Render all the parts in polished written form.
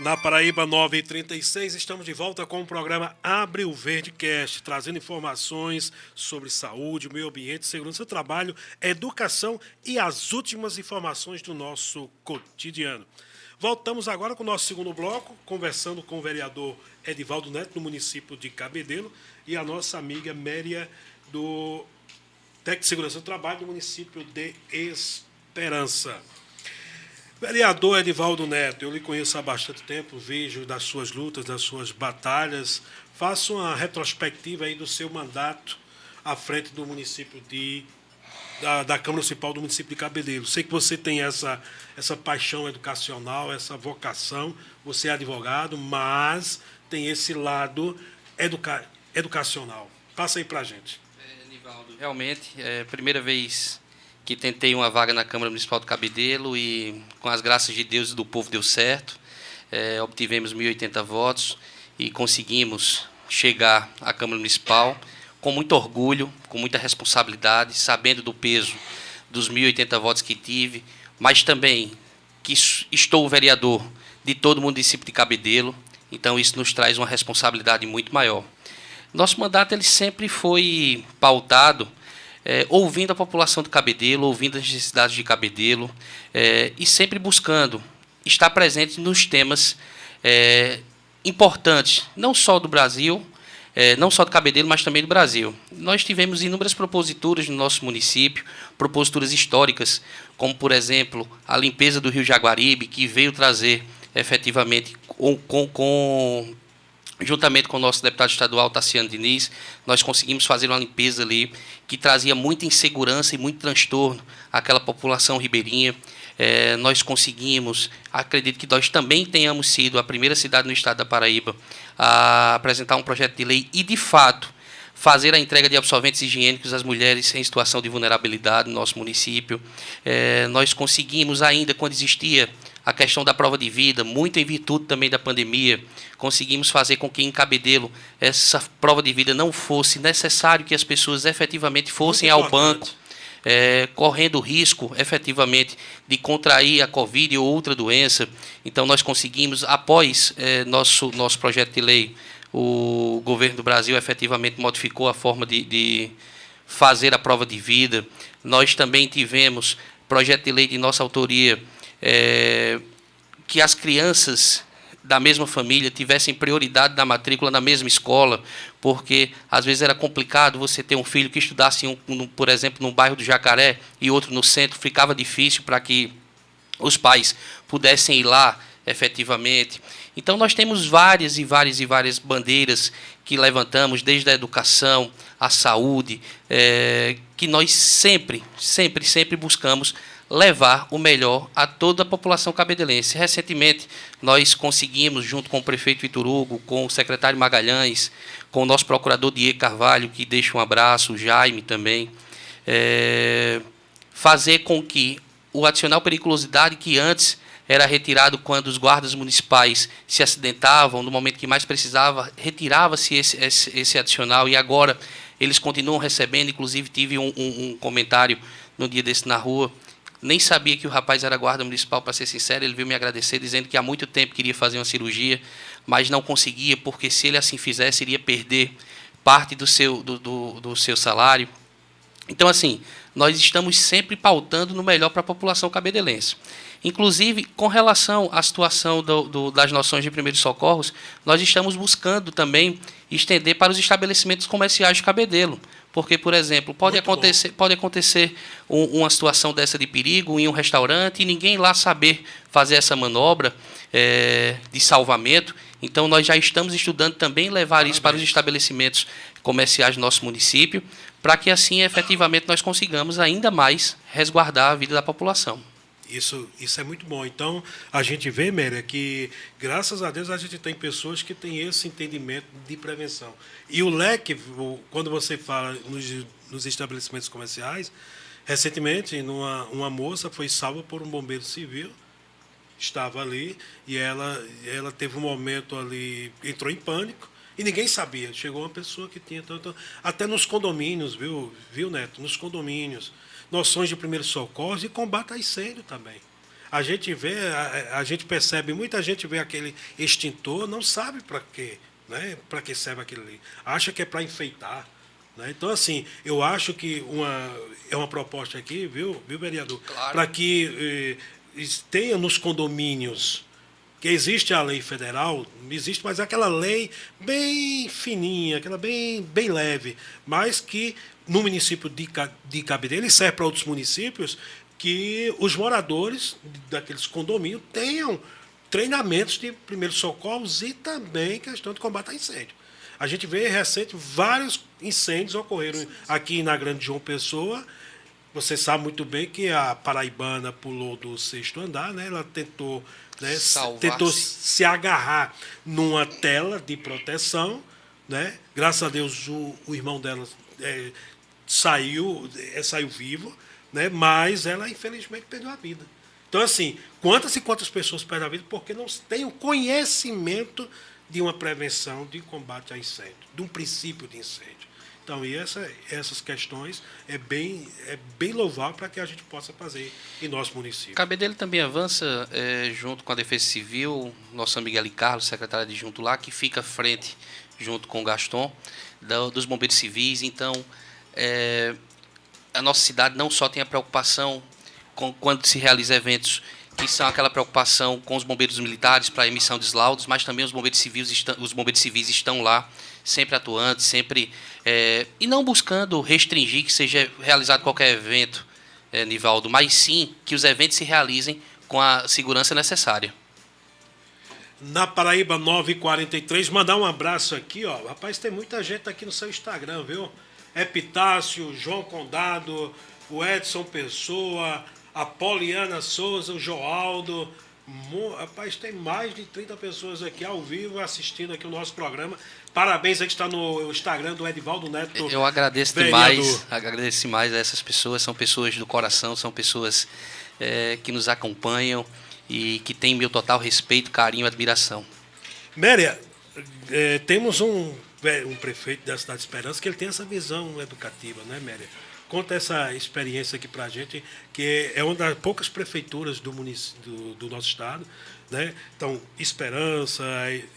Na Paraíba 9h36, estamos de volta com o programa Abre o Verdecast, trazendo informações sobre saúde, meio ambiente, segurança do trabalho, educação e as últimas informações do nosso cotidiano. Voltamos agora com o nosso segundo bloco, conversando com o vereador Edivaldo Neto, do município de Cabedelo, e a nossa amiga Méria, do Técnico de Segurança do Trabalho, do município de Esperança. Vereador Edivaldo Neto, eu lhe conheço há bastante tempo, vejo das suas lutas, das suas batalhas. Faço uma retrospectiva aí do seu mandato à frente do município da Câmara Municipal do município de Cabedelo. Sei que você tem essa paixão educacional, essa vocação, você é advogado, mas tem esse lado educacional. Passa aí para a gente. Nivaldo, realmente, é a primeira vez que tentei uma vaga na Câmara Municipal do Cabedelo e, com as graças de Deus e do povo, deu certo. Obtivemos 1.080 votos e conseguimos chegar à Câmara Municipal com muito orgulho, com muita responsabilidade, sabendo do peso dos 1.080 votos que tive, mas também que estou vereador de todo o município de Cabedelo, então isso nos traz uma responsabilidade muito maior. Nosso mandato ele sempre foi pautado ouvindo a população de Cabedelo, ouvindo as necessidades de Cabedelo e sempre buscando estar presente nos temas importantes, não só do Brasil, não só do Cabedelo, mas também do Brasil. Nós tivemos inúmeras proposituras no nosso município, proposituras históricas, como, por exemplo, a limpeza do Rio Jaguaribe, que veio trazer, efetivamente, juntamente com o nosso deputado estadual, Tassiano Diniz, nós conseguimos fazer uma limpeza ali que trazia muita insegurança e muito transtorno àquela população ribeirinha. Nós conseguimos, acredito que nós também tenhamos sido a primeira cidade no estado da Paraíba a apresentar um projeto de lei e, de fato, fazer a entrega de absorventes higiênicos às mulheres em situação de vulnerabilidade no nosso município. Nós conseguimos ainda, quando existia a questão da prova de vida, muito em virtude também da pandemia, conseguimos fazer com que em Cabedelo essa prova de vida não fosse necessário que as pessoas efetivamente fossem ao banco, correndo risco efetivamente de contrair a Covid ou outra doença. Então nós conseguimos, após nosso projeto de lei, o governo do Brasil efetivamente modificou a forma de fazer a prova de vida. Nós também tivemos projeto de lei de nossa autoria, que as crianças da mesma família tivessem prioridade na matrícula na mesma escola, porque às vezes era complicado você ter um filho que estudasse, por exemplo, no bairro do Jacaré e outro no centro, ficava difícil para que os pais pudessem ir lá efetivamente. Então nós temos várias bandeiras que levantamos, desde a educação, a saúde, que nós sempre buscamos levar o melhor a toda a população cabedelense. Recentemente, nós conseguimos, junto com o prefeito Vitor Hugo, com o secretário Magalhães, com o nosso procurador Diego Carvalho, que deixa um abraço, o Jaime também, fazer com que o adicional periculosidade, que antes era retirado quando os guardas municipais se acidentavam, no momento que mais precisava, retirava-se esse adicional, e agora eles continuam recebendo. Inclusive, tive um comentário no dia desse na rua. Nem sabia que o rapaz era guarda municipal, para ser sincero. Ele veio me agradecer, dizendo que há muito tempo queria fazer uma cirurgia, mas não conseguia, porque se ele assim fizesse, iria perder parte do seu salário. Então, assim, nós estamos sempre pautando no melhor para a população cabedelense. Inclusive, com relação à situação das noções de primeiros socorros, nós estamos buscando também estender para os estabelecimentos comerciais de Cabedelo. Porque, por exemplo, pode acontecer uma situação dessa de perigo em um restaurante e ninguém lá saber fazer essa manobra de salvamento. Então, nós já estamos estudando também levar isso para os estabelecimentos comerciais do nosso município, para que assim, efetivamente, nós consigamos ainda mais resguardar a vida da população. Isso é muito bom. Então, a gente vê, Méria, que, graças a Deus, a gente tem pessoas que têm esse entendimento de prevenção. E o leque, quando você fala nos estabelecimentos comerciais, recentemente, uma moça foi salva por um bombeiro civil, estava ali, e ela teve um momento ali, entrou em pânico, e ninguém sabia. Chegou uma pessoa que tinha tanto... Até nos condomínios, viu, Neto? Nos condomínios, noções de primeiros socorros e combate a incêndio também. A gente vê, a gente percebe, muita gente vê aquele extintor, não sabe para quê, né? Para que serve aquilo ali. Acha que é para enfeitar. Né? Então, assim, eu acho que é uma proposta aqui, viu vereador? Claro. Para que tenha nos condomínios, que existe a lei federal, existe, mas é aquela lei bem fininha, aquela bem leve, mas que no município de Cabedelo, e serve para outros municípios, que os moradores daqueles condomínios tenham treinamentos de primeiros socorros e também questão de combate a incêndio. A gente vê recente vários incêndios ocorreram aqui na Grande João Pessoa. Você sabe muito bem que a paraibana pulou do 6º andar, né? Ela tentou se agarrar numa tela de proteção, né? Graças a Deus o irmão dela saiu vivo, né? Mas ela infelizmente perdeu a vida. Então, assim, quantas e quantas pessoas perdem a vida porque não têm o conhecimento de uma prevenção de combate a incêndio, de um princípio de incêndio. Então, essas questões é bem louvável para que a gente possa fazer em nosso município. Cabedelo também avança junto com a Defesa Civil, nosso amigo Eli Carlos, secretário adjunto lá, que fica à frente, junto com o Gaston, dos bombeiros civis. Então, a nossa cidade não só tem a preocupação quando se realiza eventos que são aquela preocupação com os bombeiros militares para a emissão de laudos, mas também os bombeiros civis estão lá, sempre atuantes, sempre e não buscando restringir que seja realizado qualquer evento, Nivaldo, mas sim que os eventos se realizem com a segurança necessária. Na Paraíba 943, mandar um abraço aqui, ó. Rapaz, tem muita gente aqui no seu Instagram, viu? Epitácio, João Condado, o Edson Pessoa, a Poliana Souza, o Joaldo. Rapaz, tem mais de 30 pessoas aqui ao vivo assistindo aqui o nosso programa. Parabéns, a gente está no Instagram do Edivaldo Neto. Eu agradeço demais a essas pessoas, são pessoas do coração, são pessoas que nos acompanham e que têm meu total respeito, carinho e admiração. Méria, temos um prefeito da cidade de Esperança que ele tem essa visão educativa, né, Méria? Conta essa experiência aqui para a gente, que é uma das poucas prefeituras do nosso estado, né? Então, Esperança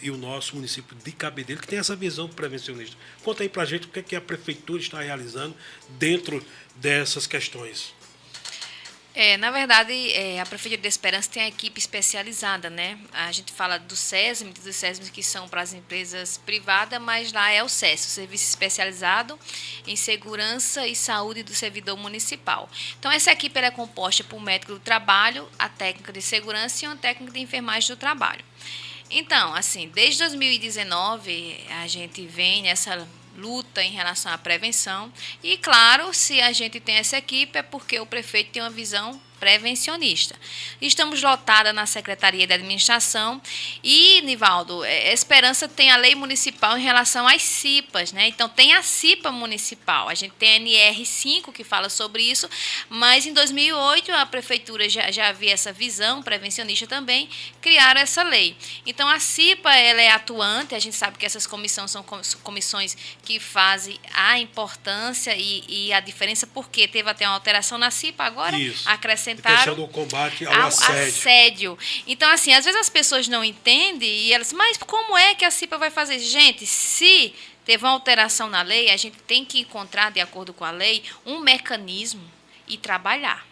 e o nosso município de Cabedelo, que tem essa visão prevencionista. Conta aí para a gente o que a prefeitura está realizando dentro dessas questões. Na verdade, a Prefeitura de Esperança tem a equipe especializada, né? A gente fala do SESM, que são para as empresas privadas, mas lá é o SES, o Serviço Especializado em Segurança e Saúde do Servidor Municipal. Então, essa equipe é composta por um médico do trabalho, a técnica de segurança e uma técnica de enfermagem do trabalho. Então, assim, desde 2019, a gente vem nessa luta em relação à prevenção e, claro, se a gente tem essa equipe é porque o prefeito tem uma visão prevencionista. Estamos lotadas na Secretaria de Administração e, Nivaldo, Esperança tem a lei municipal em relação às CIPAs, né? Então, tem a CIPA municipal, a gente tem a NR5 que fala sobre isso, mas em 2008 a Prefeitura já havia essa visão prevencionista também, criaram essa lei. Então, a CIPA ela é atuante, a gente sabe que essas comissões são comissões que fazem a importância e a diferença, porque teve até uma alteração na CIPA, agora acrescentaram a questão do combate ao assédio. Então, assim, às vezes as pessoas não entendem e elas, mas como é que a CIPA vai fazer? Gente, se teve uma alteração na lei, a gente tem que encontrar, de acordo com a lei, um mecanismo e trabalhar.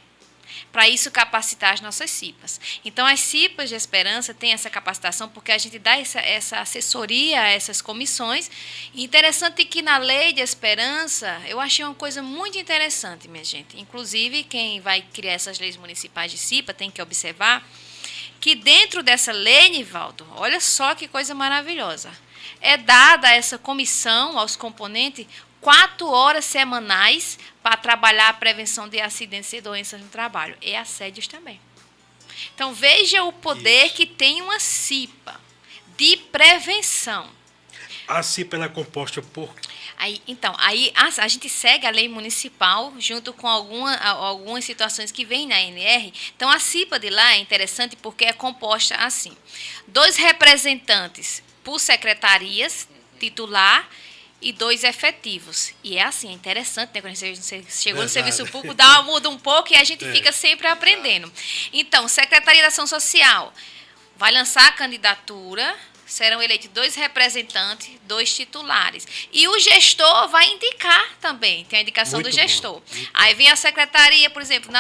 Para isso, capacitar as nossas CIPAs. Então, as CIPAs de Esperança têm essa capacitação porque a gente dá essa assessoria a essas comissões. E interessante que na lei de Esperança, eu achei uma coisa muito interessante, minha gente. Inclusive, quem vai criar essas leis municipais de CIPA tem que observar que dentro dessa lei, Nivaldo, olha só que coisa maravilhosa, é dada a essa comissão, aos componentes, 4 horas semanais para trabalhar a prevenção de acidentes e doenças no trabalho. E assédios também. Então, veja o poder que tem uma CIPA de prevenção. A CIPA ela é composta por... Aí a gente segue a lei municipal junto com algumas situações que vêm na NR. Então, a CIPA de lá é interessante porque é composta assim. 2 representantes por secretarias titular e 2 efetivos. E é assim, é interessante, né? Quando você chegou no Verdade. serviço público, muda um pouco e a gente fica sempre aprendendo. Então, Secretaria da Ação Social vai lançar a candidatura, serão eleitos 2 representantes, 2 titulares. E o gestor vai indicar também, tem a indicação Muito do gestor. bom. Aí vem a secretaria, por exemplo,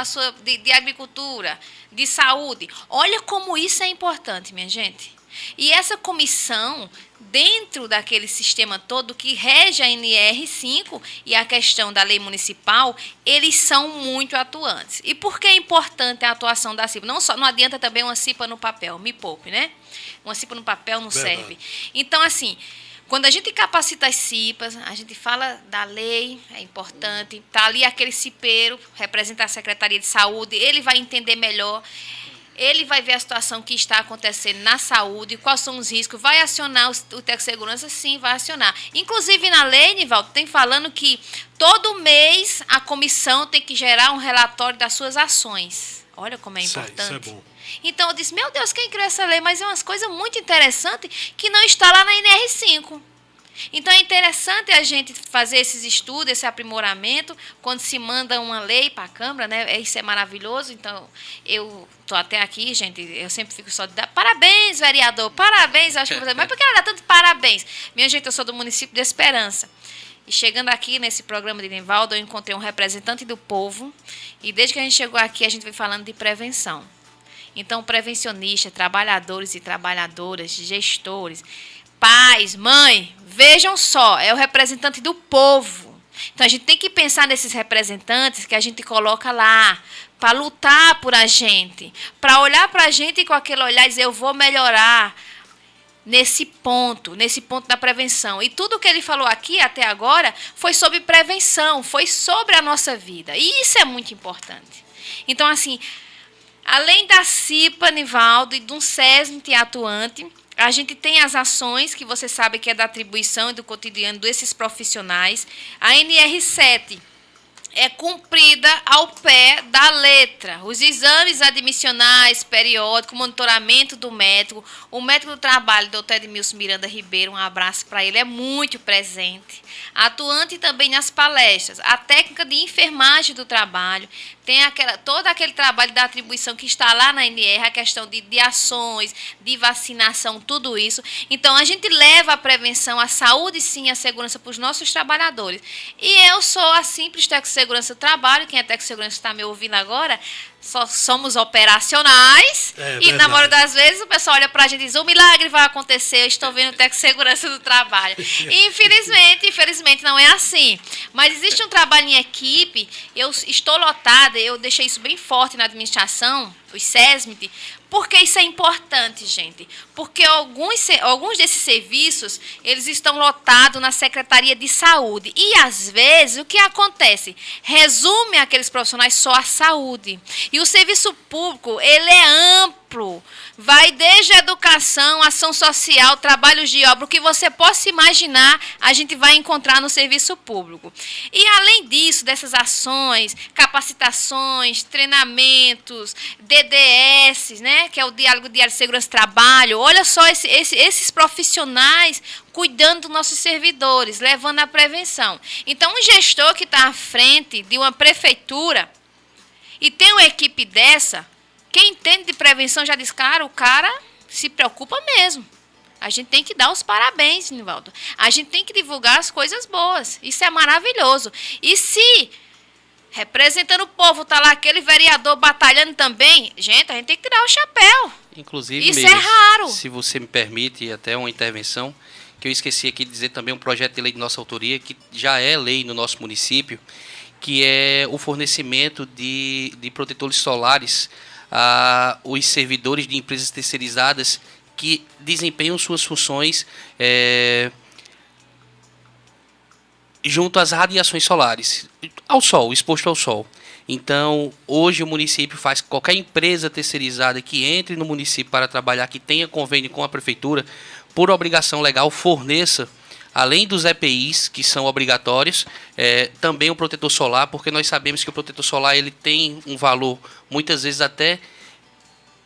de Agricultura, de Saúde. Olha como isso é importante, minha gente. E essa comissão, dentro daquele sistema todo que rege a NR5 e a questão da lei municipal, eles são muito atuantes. E por que é importante a atuação da CIPA? Não adianta também uma CIPA no papel, me poupe, né? Uma CIPA no papel não Verdade. serve. Então, assim, quando a gente capacita as CIPAs, a gente fala da lei, é importante, está ali aquele cipeiro, representa a Secretaria de Saúde, ele vai entender melhor. Ele vai ver a situação que está acontecendo na saúde, quais são os riscos, vai acionar o técnico de segurança? Sim, vai acionar. Inclusive, na lei, Nivaldo, tem falando que todo mês a comissão tem que gerar um relatório das suas ações. Olha como é importante. Isso é bom. Então, eu disse, meu Deus, quem criou essa lei? Mas é umas coisas muito interessantes que não está lá na NR5. Então, é interessante a gente fazer esses estudos, esse aprimoramento, quando se manda uma lei para a Câmara, né? Isso é maravilhoso. Então, eu estou até aqui, gente, eu sempre fico só de dar parabéns, vereador, parabéns. Acho que você, mas por que ela dá tanto parabéns? Minha gente, eu sou do município de Esperança. E chegando aqui nesse programa de Nivaldo, eu encontrei um representante do povo. E desde que a gente chegou aqui, a gente vem falando de prevenção. Então, prevencionistas, trabalhadores e trabalhadoras, gestores, pais, mãe, vejam só, é o representante do povo. Então, a gente tem que pensar nesses representantes que a gente coloca lá para lutar por a gente, para olhar para a gente com aquele olhar e dizer, eu vou melhorar nesse ponto da prevenção. E tudo que ele falou aqui até agora foi sobre prevenção, foi sobre a nossa vida. E isso é muito importante. Então, assim, além da CIPA, Nivaldo, e de um SESMIT atuante, a gente tem as ações, que você sabe que é da atribuição e do cotidiano desses profissionais. A NR7 é cumprida ao pé da letra. Os exames admissionais, periódicos, monitoramento do médico. O médico do trabalho, doutor Edmilson Miranda Ribeiro, um abraço para ele, é muito presente. Atuante também nas palestras. A técnica de enfermagem do trabalho. Tem todo aquele trabalho da atribuição que está lá na NR, a questão de ações, de vacinação, tudo isso. Então, a gente leva a prevenção, a saúde, sim, a segurança para os nossos trabalhadores. E eu sou a simples técnico de segurança do trabalho, quem é técnico de segurança está me ouvindo agora, só somos operacionais. E, na maioria das vezes, o pessoal olha para a gente e diz, o milagre vai acontecer, eu estou vendo o técnico de segurança do trabalho. E, infelizmente, não é assim. Mas existe um trabalho em equipe, eu estou lotada, eu deixei isso bem forte na administração, os SESMIT, porque isso é importante, gente. Porque alguns desses serviços, eles estão lotados na Secretaria de Saúde. E, às vezes, o que acontece? Resume aqueles profissionais só a saúde. E o serviço público, ele é amplo. Vai desde a educação, ação social, trabalhos de obra, o que você possa imaginar, a gente vai encontrar no serviço público. E, além disso, dessas ações, capacitações, treinamentos, DDS, né, que é o Diálogo Diário de Segurança do Trabalho, olha só esses profissionais cuidando dos nossos servidores, levando a prevenção. Então, um gestor que está à frente de uma prefeitura e tem uma equipe dessa, quem entende de prevenção já diz, cara, o cara se preocupa mesmo. A gente tem que dar os parabéns, Nivaldo. A gente tem que divulgar as coisas boas. Isso é maravilhoso. E se, representando o povo, está lá aquele vereador batalhando também, gente, a gente tem que tirar o chapéu. Inclusive, isso é raro. Se você me permite, até uma intervenção, que eu esqueci aqui de dizer também um projeto de lei de nossa autoria, que já é lei no nosso município, que é o fornecimento de protetores solares os servidores de empresas terceirizadas que desempenham suas funções junto às radiações solares, ao sol, exposto ao sol. Então, hoje o município faz qualquer empresa terceirizada que entre no município para trabalhar, que tenha convênio com a prefeitura, por obrigação legal, forneça, além dos EPIs, que são obrigatórios, também o protetor solar, porque nós sabemos que o protetor solar ele tem um valor, muitas vezes até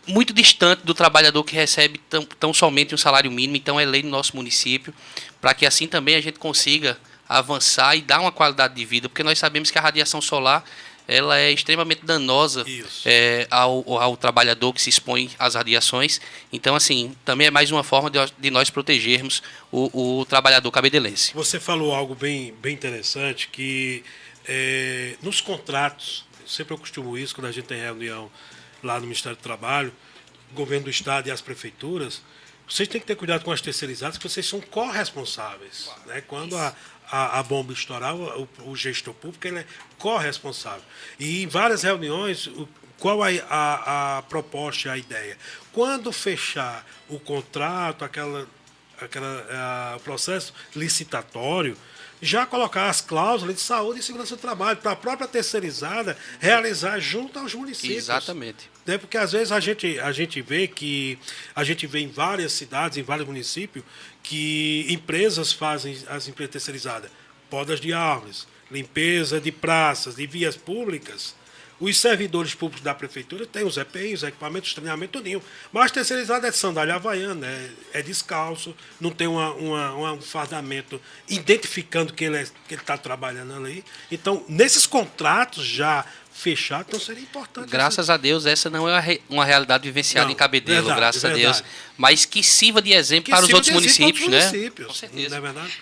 muito distante do trabalhador que recebe tão somente um salário mínimo. Então, é lei no nosso município, para que assim também a gente consiga avançar e dar uma qualidade de vida, porque nós sabemos que a radiação solar ela é extremamente danosa ao trabalhador que se expõe às radiações. Então, assim, também é mais uma forma de nós protegermos o trabalhador cabedelense. Você falou algo bem interessante, que nos contratos, sempre eu costumo isso, quando a gente tem reunião lá no Ministério do Trabalho, governo do Estado e as prefeituras, vocês têm que ter cuidado com as terceirizadas, que vocês são corresponsáveis. Né? Quando a bomba estourar, o gestor público ele é corresponsável. E em várias reuniões, qual a proposta, a ideia? Quando fechar o contrato, o processo licitatório, já colocar as cláusulas de saúde e segurança do trabalho para a própria terceirizada realizar junto aos municípios. Exatamente. Porque às vezes a gente vê em várias cidades, em vários municípios, que empresas fazem as empresas terceirizadas, podas de árvores, limpeza de praças, de vias públicas. Os servidores públicos da prefeitura têm os EPIs, os equipamentos de treinamento, tudinho. Mas terceirizado é de sandália havaiana, é descalço, não tem um fardamento identificando que ele está trabalhando ali. Então, nesses contratos já fechados, então seria importante. Graças a Deus, essa não é uma realidade vivenciada em Cabedelo, verdade, graças a verdade. Deus. Mas que sirva de exemplo para os outros municípios, né? Com certeza. Não é verdade?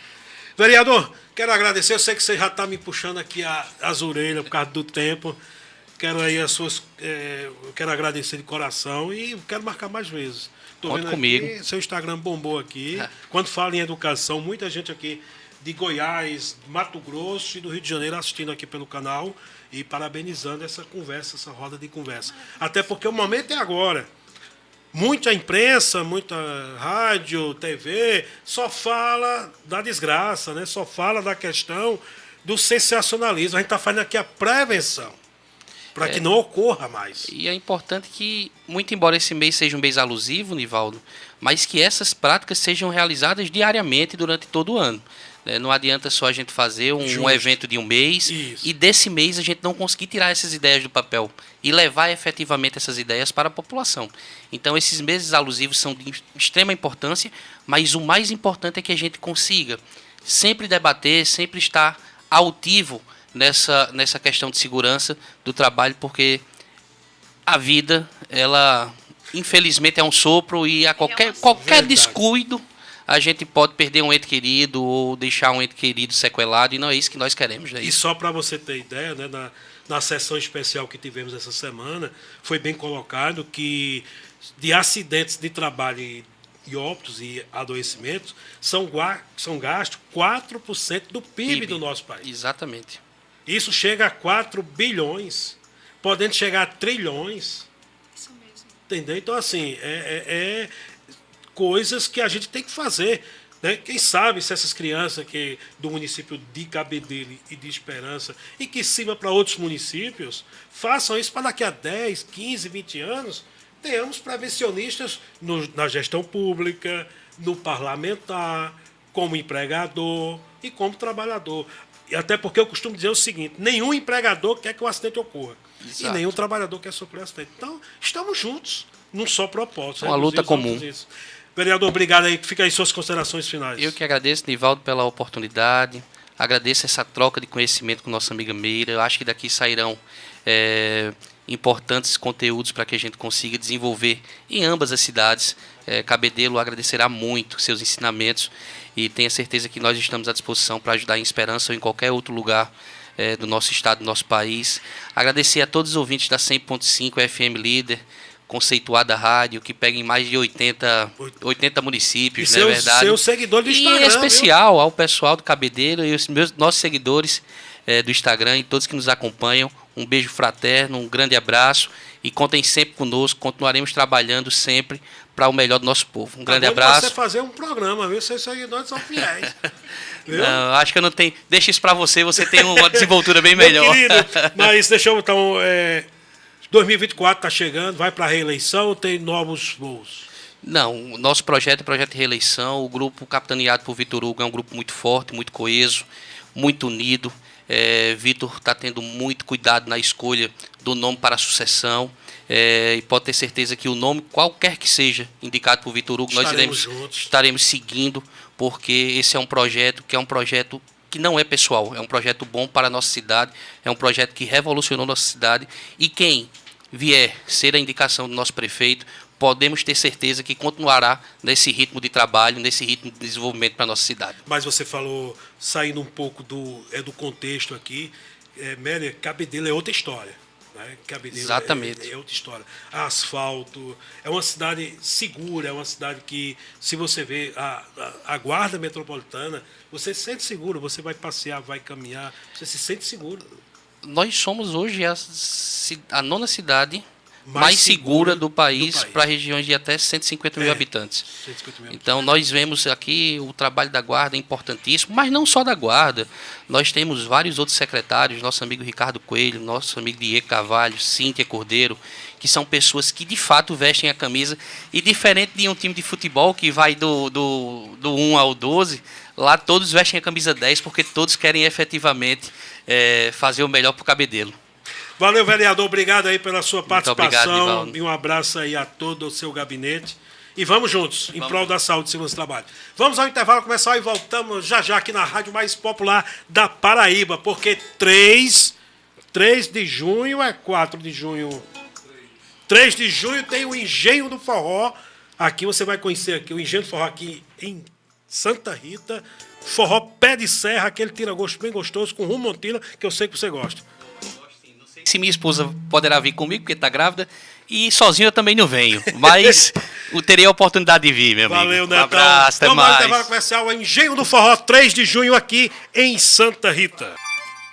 Vereador, quero agradecer. Eu sei que você já está me puxando aqui as orelhas por causa do tempo. Quero aí quero agradecer de coração e quero marcar mais vezes. Conta comigo. Aqui, seu Instagram bombou aqui. Quando fala em educação, muita gente aqui de Goiás, Mato Grosso e do Rio de Janeiro assistindo aqui pelo canal e parabenizando essa conversa, essa roda de conversa. Até porque o momento é agora. Muita imprensa, muita rádio, TV, só fala da desgraça, né? Só fala da questão do sensacionalismo. A gente está fazendo aqui a prevenção para que não ocorra mais. E é importante que, muito embora esse mês seja um mês alusivo, Nivaldo, mas que essas práticas sejam realizadas diariamente durante todo o ano. Não adianta só a gente fazer um evento de um mês e desse mês a gente não conseguir tirar essas ideias do papel e levar efetivamente essas ideias para a população. Então, esses meses alusivos são de extrema importância, mas o mais importante é que a gente consiga sempre debater, sempre estar altivo nessa questão de segurança do trabalho, porque a vida, ela infelizmente é um sopro e a qualquer descuido a gente pode perder um ente querido ou deixar um ente querido sequelado, e não é isso que nós queremos. Né? E só para você ter ideia, né, na sessão especial que tivemos essa semana, foi bem colocado que de acidentes de trabalho e óbitos e adoecimentos são gastos 4% do PIB do nosso país. Exatamente. Isso chega a 4 bilhões, podendo chegar a trilhões. Isso mesmo. Entendeu? Então, assim, coisas que a gente tem que fazer. Né? Quem sabe se essas crianças aqui do município de Cabedelo e de Esperança, e que sirva para outros municípios, façam isso para daqui a 10, 15, 20 anos, tenhamos prevencionistas na gestão pública, no parlamentar, como empregador e como trabalhador. E até porque eu costumo dizer o seguinte: nenhum empregador quer que o acidente ocorra. Exato. E nenhum trabalhador quer sofrer acidente. Então, estamos juntos, num só propósito. Uma luta comum. Vereador, obrigado aí. Fica aí suas considerações finais. Eu que agradeço, Nivaldo, pela oportunidade. Agradeço essa troca de conhecimento com nossa amiga Meira. Eu acho que daqui sairão importantes conteúdos para que a gente consiga desenvolver em ambas as cidades. Cabedelo agradecerá muito seus ensinamentos e tenha certeza que nós estamos à disposição para ajudar em Esperança ou em qualquer outro lugar do nosso estado, do nosso país. Agradecer a todos os ouvintes da 100.5 FM Líder, conceituada rádio, que pega em mais de 80 municípios, não é verdade? Seus seguidores do Instagram. E em especial ao pessoal do Cabedelo e os nossos seguidores do Instagram e todos que nos acompanham. Um beijo fraterno, um grande abraço e contem sempre conosco, continuaremos trabalhando sempre para o melhor do nosso povo. Um grande abraço. Você fazer um programa, viu? Seus seguidores são fiéis. Não, acho que eu não tenho. Deixa isso para você tem uma desenvoltura bem melhor. Meu querido, mas deixa eu então. 2024 está chegando, vai para a reeleição ou tem novos voos? Não, o nosso projeto é projeto de reeleição. O grupo capitaneado por Vitor Hugo é um grupo muito forte, muito coeso, muito unido. Vitor está tendo muito cuidado na escolha do nome para a sucessão. e pode ter certeza que o nome, qualquer que seja, indicado por Vitor Hugo, nós estaremos seguindo, porque esse é um projeto que não é pessoal, é um projeto bom para a nossa cidade, é um projeto que revolucionou nossa cidade, e quem vier ser a indicação do nosso prefeito, podemos ter certeza que continuará nesse ritmo de trabalho, nesse ritmo de desenvolvimento para a nossa cidade. Mas você falou, saindo um pouco do contexto aqui, Méria, Cabedelo é outra história. Né? Cabedelo Exatamente. É outra história. Asfalto, é uma cidade segura, é uma cidade que, se você vê a guarda metropolitana, você se sente seguro, você vai passear, vai caminhar, você se sente seguro. Nós somos hoje a nona cidade mais segura do país para regiões de até 150 mil habitantes. 150 mil. Então, nós vemos aqui o trabalho da Guarda é importantíssimo, mas não só da Guarda. Nós temos vários outros secretários, nosso amigo Ricardo Coelho, nosso amigo Diego Carvalho, Cíntia Cordeiro, que são pessoas que, de fato, vestem a camisa. E diferente de um time de futebol que vai do 1 ao 12, lá todos vestem a camisa 10, porque todos querem efetivamente fazer o melhor para o Cabedelo. Valeu, vereador. Obrigado aí pela sua participação. Obrigado, e um abraço aí a todo o seu gabinete. E vamos juntos, em prol da saúde e segurança do trabalho. Vamos ao intervalo comercial e voltamos já aqui na rádio mais popular da Paraíba, porque 3 de junho é 4 de junho. 3 de junho tem o Engenho do Forró. Aqui você vai conhecer aqui o Engenho do Forró aqui em Santa Rita. Forró pé de serra, aquele tira-gosto bem gostoso, com rum Montila, que eu sei que você gosta. Se minha esposa poderá vir comigo, porque está grávida, e sozinho eu também não venho, mas eu terei a oportunidade de vir, meu amigo. Valeu, Netão. Um abraço, até mais. Vamos ao comercial Engenho do Forró, 3 de junho aqui em Santa Rita.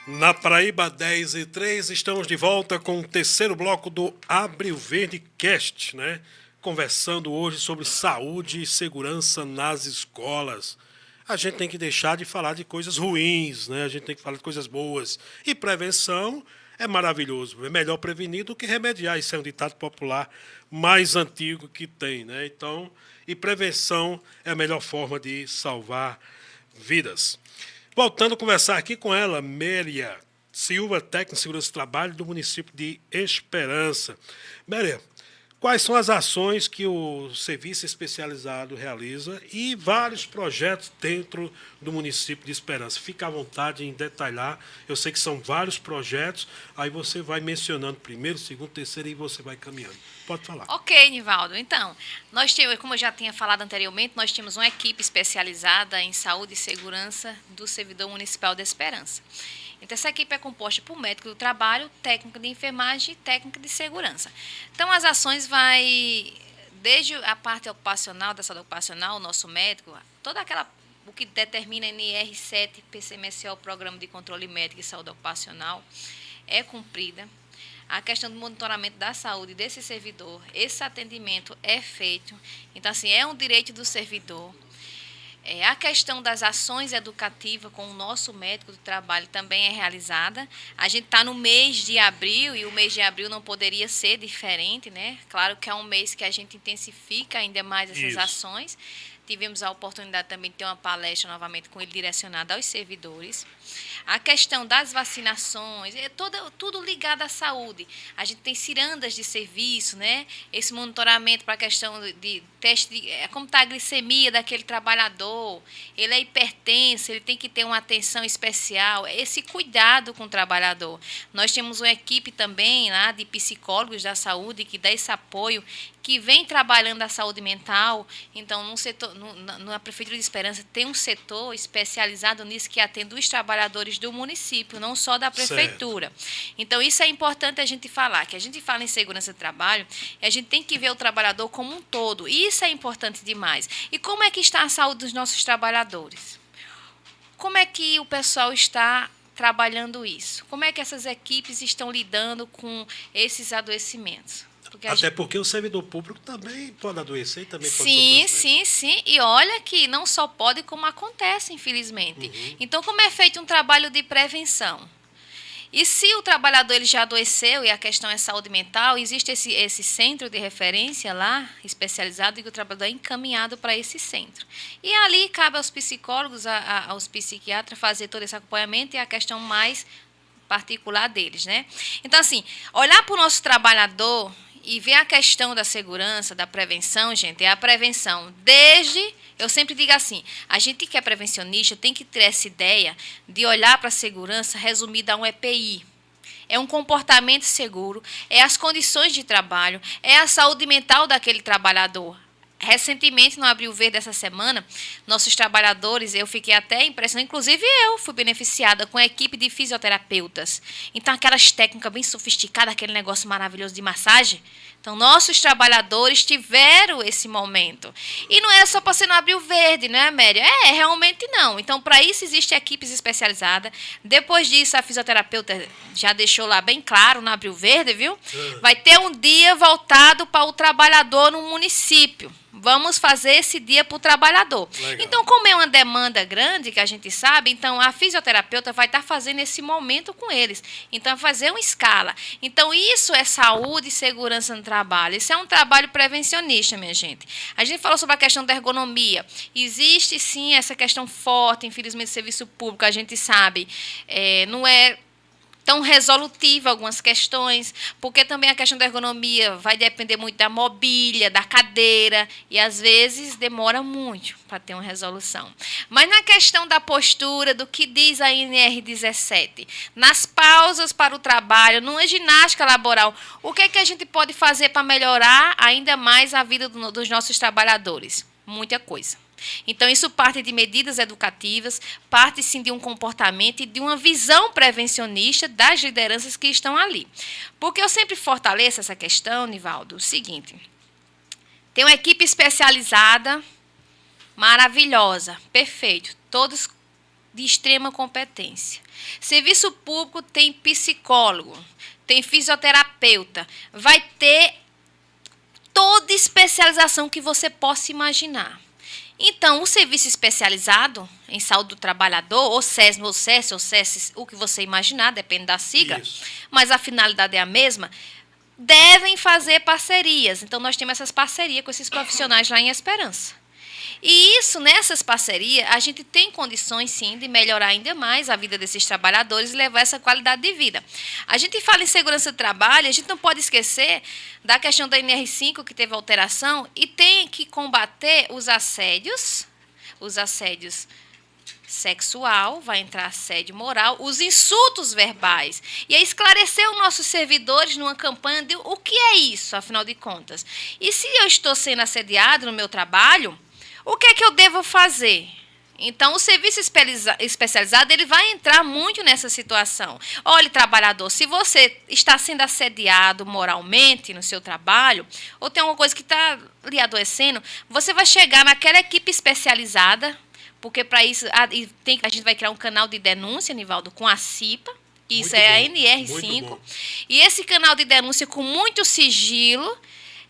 Na Paraíba 10:03, estamos de volta com o terceiro bloco do Abre o Verde Cast, né? Conversando hoje sobre saúde e segurança nas escolas. A gente tem que deixar de falar de coisas ruins, né? A gente tem que falar de coisas boas. E prevenção é maravilhoso. É melhor prevenir do que remediar. Isso é um ditado popular mais antigo que tem, né? Então, e prevenção é a melhor forma de salvar vidas. Voltando a conversar aqui com ela, Méria Silva, técnica de segurança do trabalho do município de Esperança. Méria, quais são as ações que o serviço especializado realiza e vários projetos dentro do município de Esperança? Fica à vontade em detalhar. Eu sei que são vários projetos, aí você vai mencionando primeiro, segundo, terceiro e você vai caminhando. Pode falar. Ok, Nivaldo. Então, nós temos, como eu já tinha falado anteriormente, nós temos uma equipe especializada em saúde e segurança do servidor municipal de Esperança. Então, essa equipe é composta por médico do trabalho, técnico de enfermagem e técnico de segurança. Então, as ações vai desde a parte ocupacional, da saúde ocupacional, o nosso médico, toda aquela, o que determina NR7, PCMSO, Programa de Controle Médico e Saúde Ocupacional, é cumprida. A questão do monitoramento da saúde desse servidor, esse atendimento é feito. Então, assim, é um direito do servidor. A questão das ações educativas com o nosso médico do trabalho também é realizada. A gente está no mês de abril e o mês de abril não poderia ser diferente, né? Claro que é um mês que a gente intensifica ainda mais essas ações. Tivemos a oportunidade também de ter uma palestra novamente com ele direcionada aos servidores. A questão das vacinações, tudo ligado à saúde. A gente tem cirandas de serviço, né? Esse monitoramento para a questão de teste, como está a glicemia daquele trabalhador, ele é hipertenso, ele tem que ter uma atenção especial, esse cuidado com o trabalhador. Nós temos uma equipe também lá de psicólogos da saúde que dá esse apoio, que vem trabalhando a saúde mental. Então, na Prefeitura de Esperança tem um setor especializado nisso que atende os trabalhadores do município, não só da prefeitura. Certo. Então, isso é importante a gente falar, que a gente fala em segurança do trabalho e a gente tem que ver o trabalhador como um todo. E isso é importante demais. E como é que está a saúde dos nossos trabalhadores? Como é que o pessoal está trabalhando isso? Como é que essas equipes estão lidando com esses adoecimentos? Porque o servidor público também pode adoecer e também pode sofrer. Sim. E olha que não só pode, como acontece, infelizmente. Uhum. Então, como é feito um trabalho de prevenção? E se o trabalhador ele já adoeceu e a questão é saúde mental, existe esse centro de referência lá, especializado, e o trabalhador é encaminhado para esse centro. E ali cabe aos psicólogos, aos psiquiatras fazer todo esse acompanhamento e a questão mais particular deles, né? Então, assim, olhar para o nosso trabalhador e vem a questão da segurança, da prevenção, gente, é a prevenção. Eu sempre digo assim, a gente que é prevencionista tem que ter essa ideia de olhar para a segurança resumida a um EPI. É um comportamento seguro, é as condições de trabalho, é a saúde mental daquele trabalhador. Recentemente, no Abril Verde dessa semana, nossos trabalhadores, eu fiquei até impressionada, inclusive eu fui beneficiada com a equipe de fisioterapeutas. Então, aquelas técnicas bem sofisticadas, aquele negócio maravilhoso de massagem. Então, nossos trabalhadores tiveram esse momento. E não era só para ser no Abril Verde, né, Amélia? Realmente não. Então, para isso, existem equipes especializadas. Depois disso, a fisioterapeuta já deixou lá bem claro no Abril Verde, viu? Vai ter um dia voltado para o trabalhador no município. Vamos fazer esse dia para o trabalhador. Legal. Então, como é uma demanda grande, que a gente sabe, então a fisioterapeuta vai estar fazendo esse momento com eles. Então, fazer uma escala. Então, isso é saúde e segurança no trabalho. Isso é um trabalho prevencionista, minha gente. A gente falou sobre a questão da ergonomia. Existe, sim, essa questão forte, infelizmente, do serviço público, a gente sabe. Não é tão resolutiva algumas questões, porque também a questão da ergonomia vai depender muito da mobília, da cadeira, e às vezes demora muito para ter uma resolução. Mas na questão da postura, do que diz a NR17, nas pausas para o trabalho, numa ginástica laboral, o que é que a gente pode fazer para melhorar ainda mais a vida dos nossos trabalhadores? Muita coisa. Então, isso parte de medidas educativas, parte, sim, de um comportamento e de uma visão prevencionista das lideranças que estão ali. Porque eu sempre fortaleço essa questão, Nivaldo, o seguinte, tem uma equipe especializada, maravilhosa, perfeito, todos de extrema competência. Serviço público tem psicólogo, tem fisioterapeuta, vai ter toda especialização que você possa imaginar. Então, o serviço especializado em saúde do trabalhador, ou SESM, ou SES, ou SES, o que você imaginar, depende da sigla, isso, mas a finalidade é a mesma, devem fazer parcerias. Então, nós temos essas parcerias com esses profissionais lá em Esperança. E isso, nessas parcerias, a gente tem condições, sim, de melhorar ainda mais a vida desses trabalhadores e levar essa qualidade de vida. A gente fala em segurança do trabalho, a gente não pode esquecer da questão da NR5, que teve alteração, e tem que combater os assédios sexual, vai entrar assédio moral, os insultos verbais. E é esclarecer os nossos servidores numa campanha de o que é isso, afinal de contas. E se eu estou sendo assediado no meu trabalho, o que é que eu devo fazer? Então, o serviço especializado ele vai entrar muito nessa situação. Olha, trabalhador, se você está sendo assediado moralmente no seu trabalho, ou tem alguma coisa que está lhe adoecendo, você vai chegar naquela equipe especializada, porque para isso a gente vai criar um canal de denúncia, Nivaldo, com a CIPA, que isso é a NR5, e esse canal de denúncia com muito sigilo.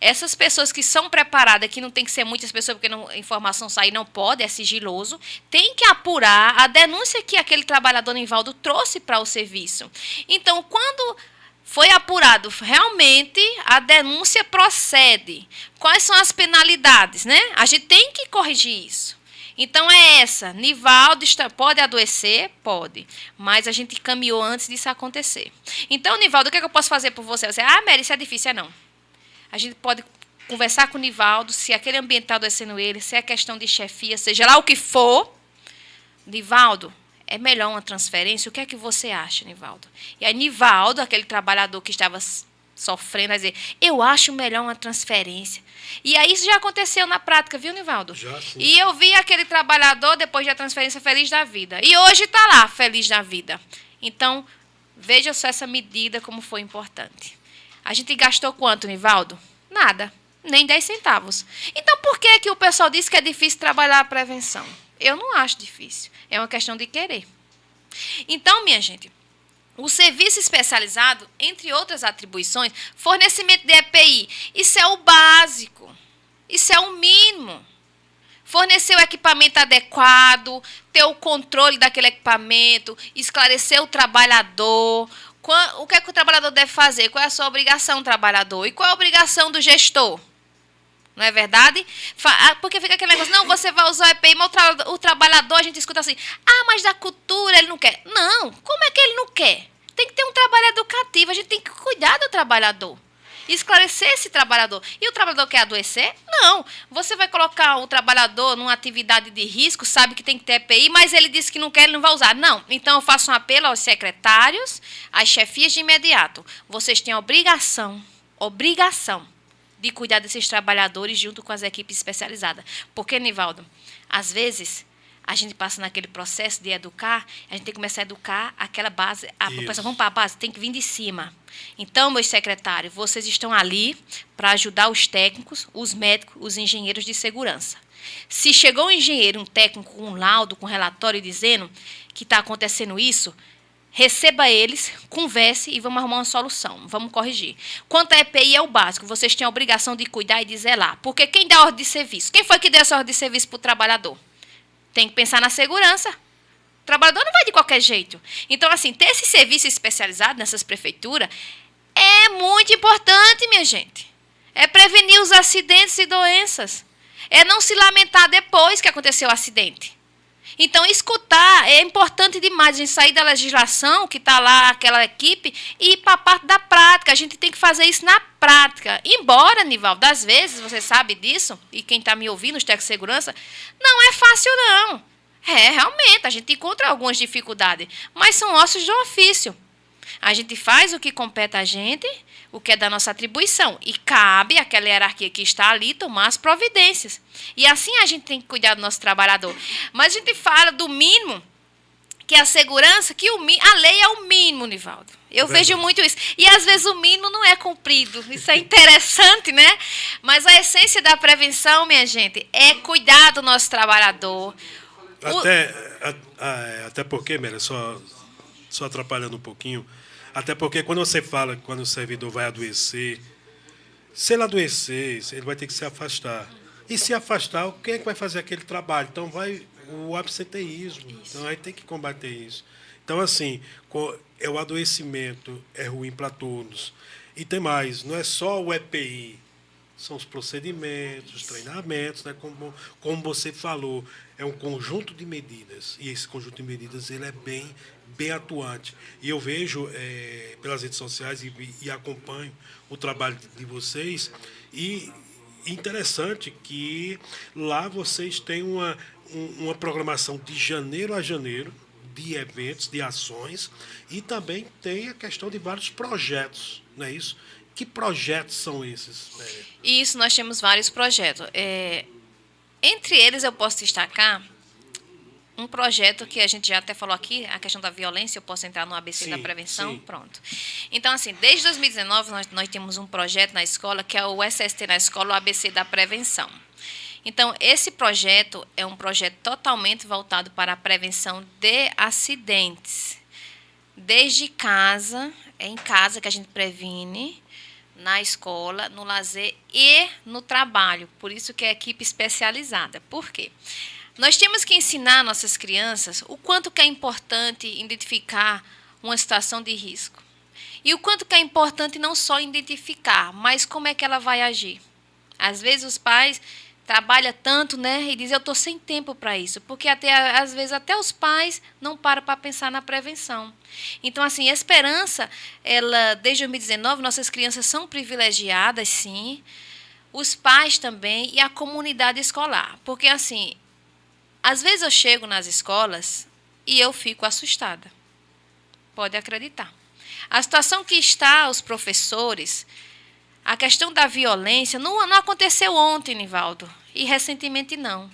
Essas pessoas que são preparadas, que não tem que ser muitas pessoas, porque a informação sair não pode, é sigiloso, tem que apurar a denúncia que aquele trabalhador, Nivaldo, trouxe para o serviço. Então, quando foi apurado, realmente a denúncia procede. Quais são as penalidades, né? A gente tem que corrigir isso. Então, é essa. Nivaldo pode adoecer? Pode. Mas a gente caminhou antes disso acontecer. Então, Nivaldo, o que é que eu posso fazer por você? Você, Mary, isso é difícil, não. A gente pode conversar com o Nivaldo, se aquele ambiente está adoecendo ele, se é questão de chefia, seja lá o que for. Nivaldo, é melhor uma transferência? O que é que você acha, Nivaldo? E aí, Nivaldo, aquele trabalhador que estava sofrendo, vai dizer, eu acho melhor uma transferência. E aí, isso já aconteceu na prática, viu, Nivaldo? Já, sim. E eu vi aquele trabalhador, depois da transferência, feliz da vida. E hoje está lá, feliz da vida. Então, veja só essa medida como foi importante. A gente gastou quanto, Nivaldo? Nada, nem 10 centavos. Então, por que o pessoal diz que é difícil trabalhar a prevenção? Eu não acho difícil, é uma questão de querer. Então, minha gente, o serviço especializado, entre outras atribuições, fornecimento de EPI, isso é o básico, isso é o mínimo. Fornecer o equipamento adequado, ter o controle daquele equipamento, esclarecer o trabalhador. O que é que o trabalhador deve fazer? Qual é a sua obrigação, trabalhador? E qual é a obrigação do gestor? Não é verdade? Porque fica aquele negócio, não, você vai usar o EPI, mas o trabalhador, a gente escuta assim, mas da cultura ele não quer. Não, como é que ele não quer? Tem que ter um trabalho educativo, a gente tem que cuidar do trabalhador. esclarecer esse trabalhador. E o trabalhador quer adoecer? Não. Você vai colocar o trabalhador numa atividade de risco, sabe que tem que ter EPI, mas ele disse que não quer, ele não vai usar. Não. Então, eu faço um apelo aos secretários, às chefias de imediato. Vocês têm obrigação de cuidar desses trabalhadores junto com as equipes especializadas. Porque, Nivaldo, às vezes, a gente passa naquele processo de educar, a gente tem que começar a educar aquela base. A população, vamos para a base, tem que vir de cima. Então, meus secretários, vocês estão ali para ajudar os técnicos, os médicos, os engenheiros de segurança. Se chegou um engenheiro, um técnico com um laudo, com um relatório dizendo que está acontecendo isso, receba eles, converse e vamos arrumar uma solução. Vamos corrigir. Quanto à EPI, é o básico. Vocês têm a obrigação de cuidar e de zelar. Porque quem dá ordem de serviço? Quem foi que deu essa ordem de serviço para o trabalhador? Tem que pensar na segurança. O trabalhador não vai de qualquer jeito. Então, assim, ter esse serviço especializado nessas prefeituras é muito importante, minha gente. É prevenir os acidentes e doenças. É não se lamentar depois que aconteceu o acidente. Então, escutar é importante demais. A gente sair da legislação, que está lá aquela equipe, e ir para a parte da prática. A gente tem que fazer isso na prática. Embora, Nivaldo, às vezes, você sabe disso, e quem está me ouvindo, os técnicos de segurança, não é fácil, não. Realmente, a gente encontra algumas dificuldades, mas são ossos do ofício. A gente faz o que compete a gente, o que é da nossa atribuição. E cabe àquela hierarquia que está ali tomar as providências. E assim a gente tem que cuidar do nosso trabalhador. Mas a gente fala do mínimo, que é a segurança, que a lei é o mínimo, Nivaldo. Eu vejo muito isso. E às vezes o mínimo não é cumprido. Isso é interessante, né? Mas a essência da prevenção, minha gente, é cuidar do nosso trabalhador. Até porque, Mera, só atrapalhando um pouquinho, até porque quando você fala, quando o servidor vai adoecer, se ele adoecer, ele vai ter que se afastar. E se afastar, quem é que vai fazer aquele trabalho? Então, vai o absenteísmo. Isso. Então, aí tem que combater isso. Então, assim, o adoecimento é ruim para todos. E tem mais, não é só o EPI, são os procedimentos, os treinamentos, né? Como você falou, é um conjunto de medidas. E esse conjunto de medidas ele é bem atuante. E eu vejo pelas redes sociais e acompanho o trabalho de vocês. E interessante que lá vocês têm uma programação de janeiro a janeiro, de eventos, de ações, e também tem a questão de vários projetos, não é isso? Que projetos são esses? Isso, nós temos vários projetos. Entre eles, eu posso destacar um projeto que a gente já até falou aqui, a questão da violência, eu posso entrar no ABC da prevenção? Sim. Pronto. Então, assim, desde 2019, nós temos um projeto na escola, que é o SST na escola, o ABC da prevenção. Então, esse projeto é um projeto totalmente voltado para a prevenção de acidentes. Desde casa, é em casa que a gente previne, na escola, no lazer e no trabalho. Por isso que é equipe especializada. Por quê? Nós temos que ensinar nossas crianças o quanto que é importante identificar uma situação de risco. E o quanto que é importante não só identificar, mas como é que ela vai agir. Às vezes os pais trabalham tanto, né, e dizem, eu estou sem tempo para isso. Porque às vezes até os pais não param para pensar na prevenção. Então, assim, a Esperança, desde 2019, nossas crianças são privilegiadas, sim. Os pais também e a comunidade escolar. Porque, assim, às vezes eu chego nas escolas e eu fico assustada. Pode acreditar. A situação que está os professores, a questão da violência, não aconteceu ontem, Nivaldo, e recentemente não.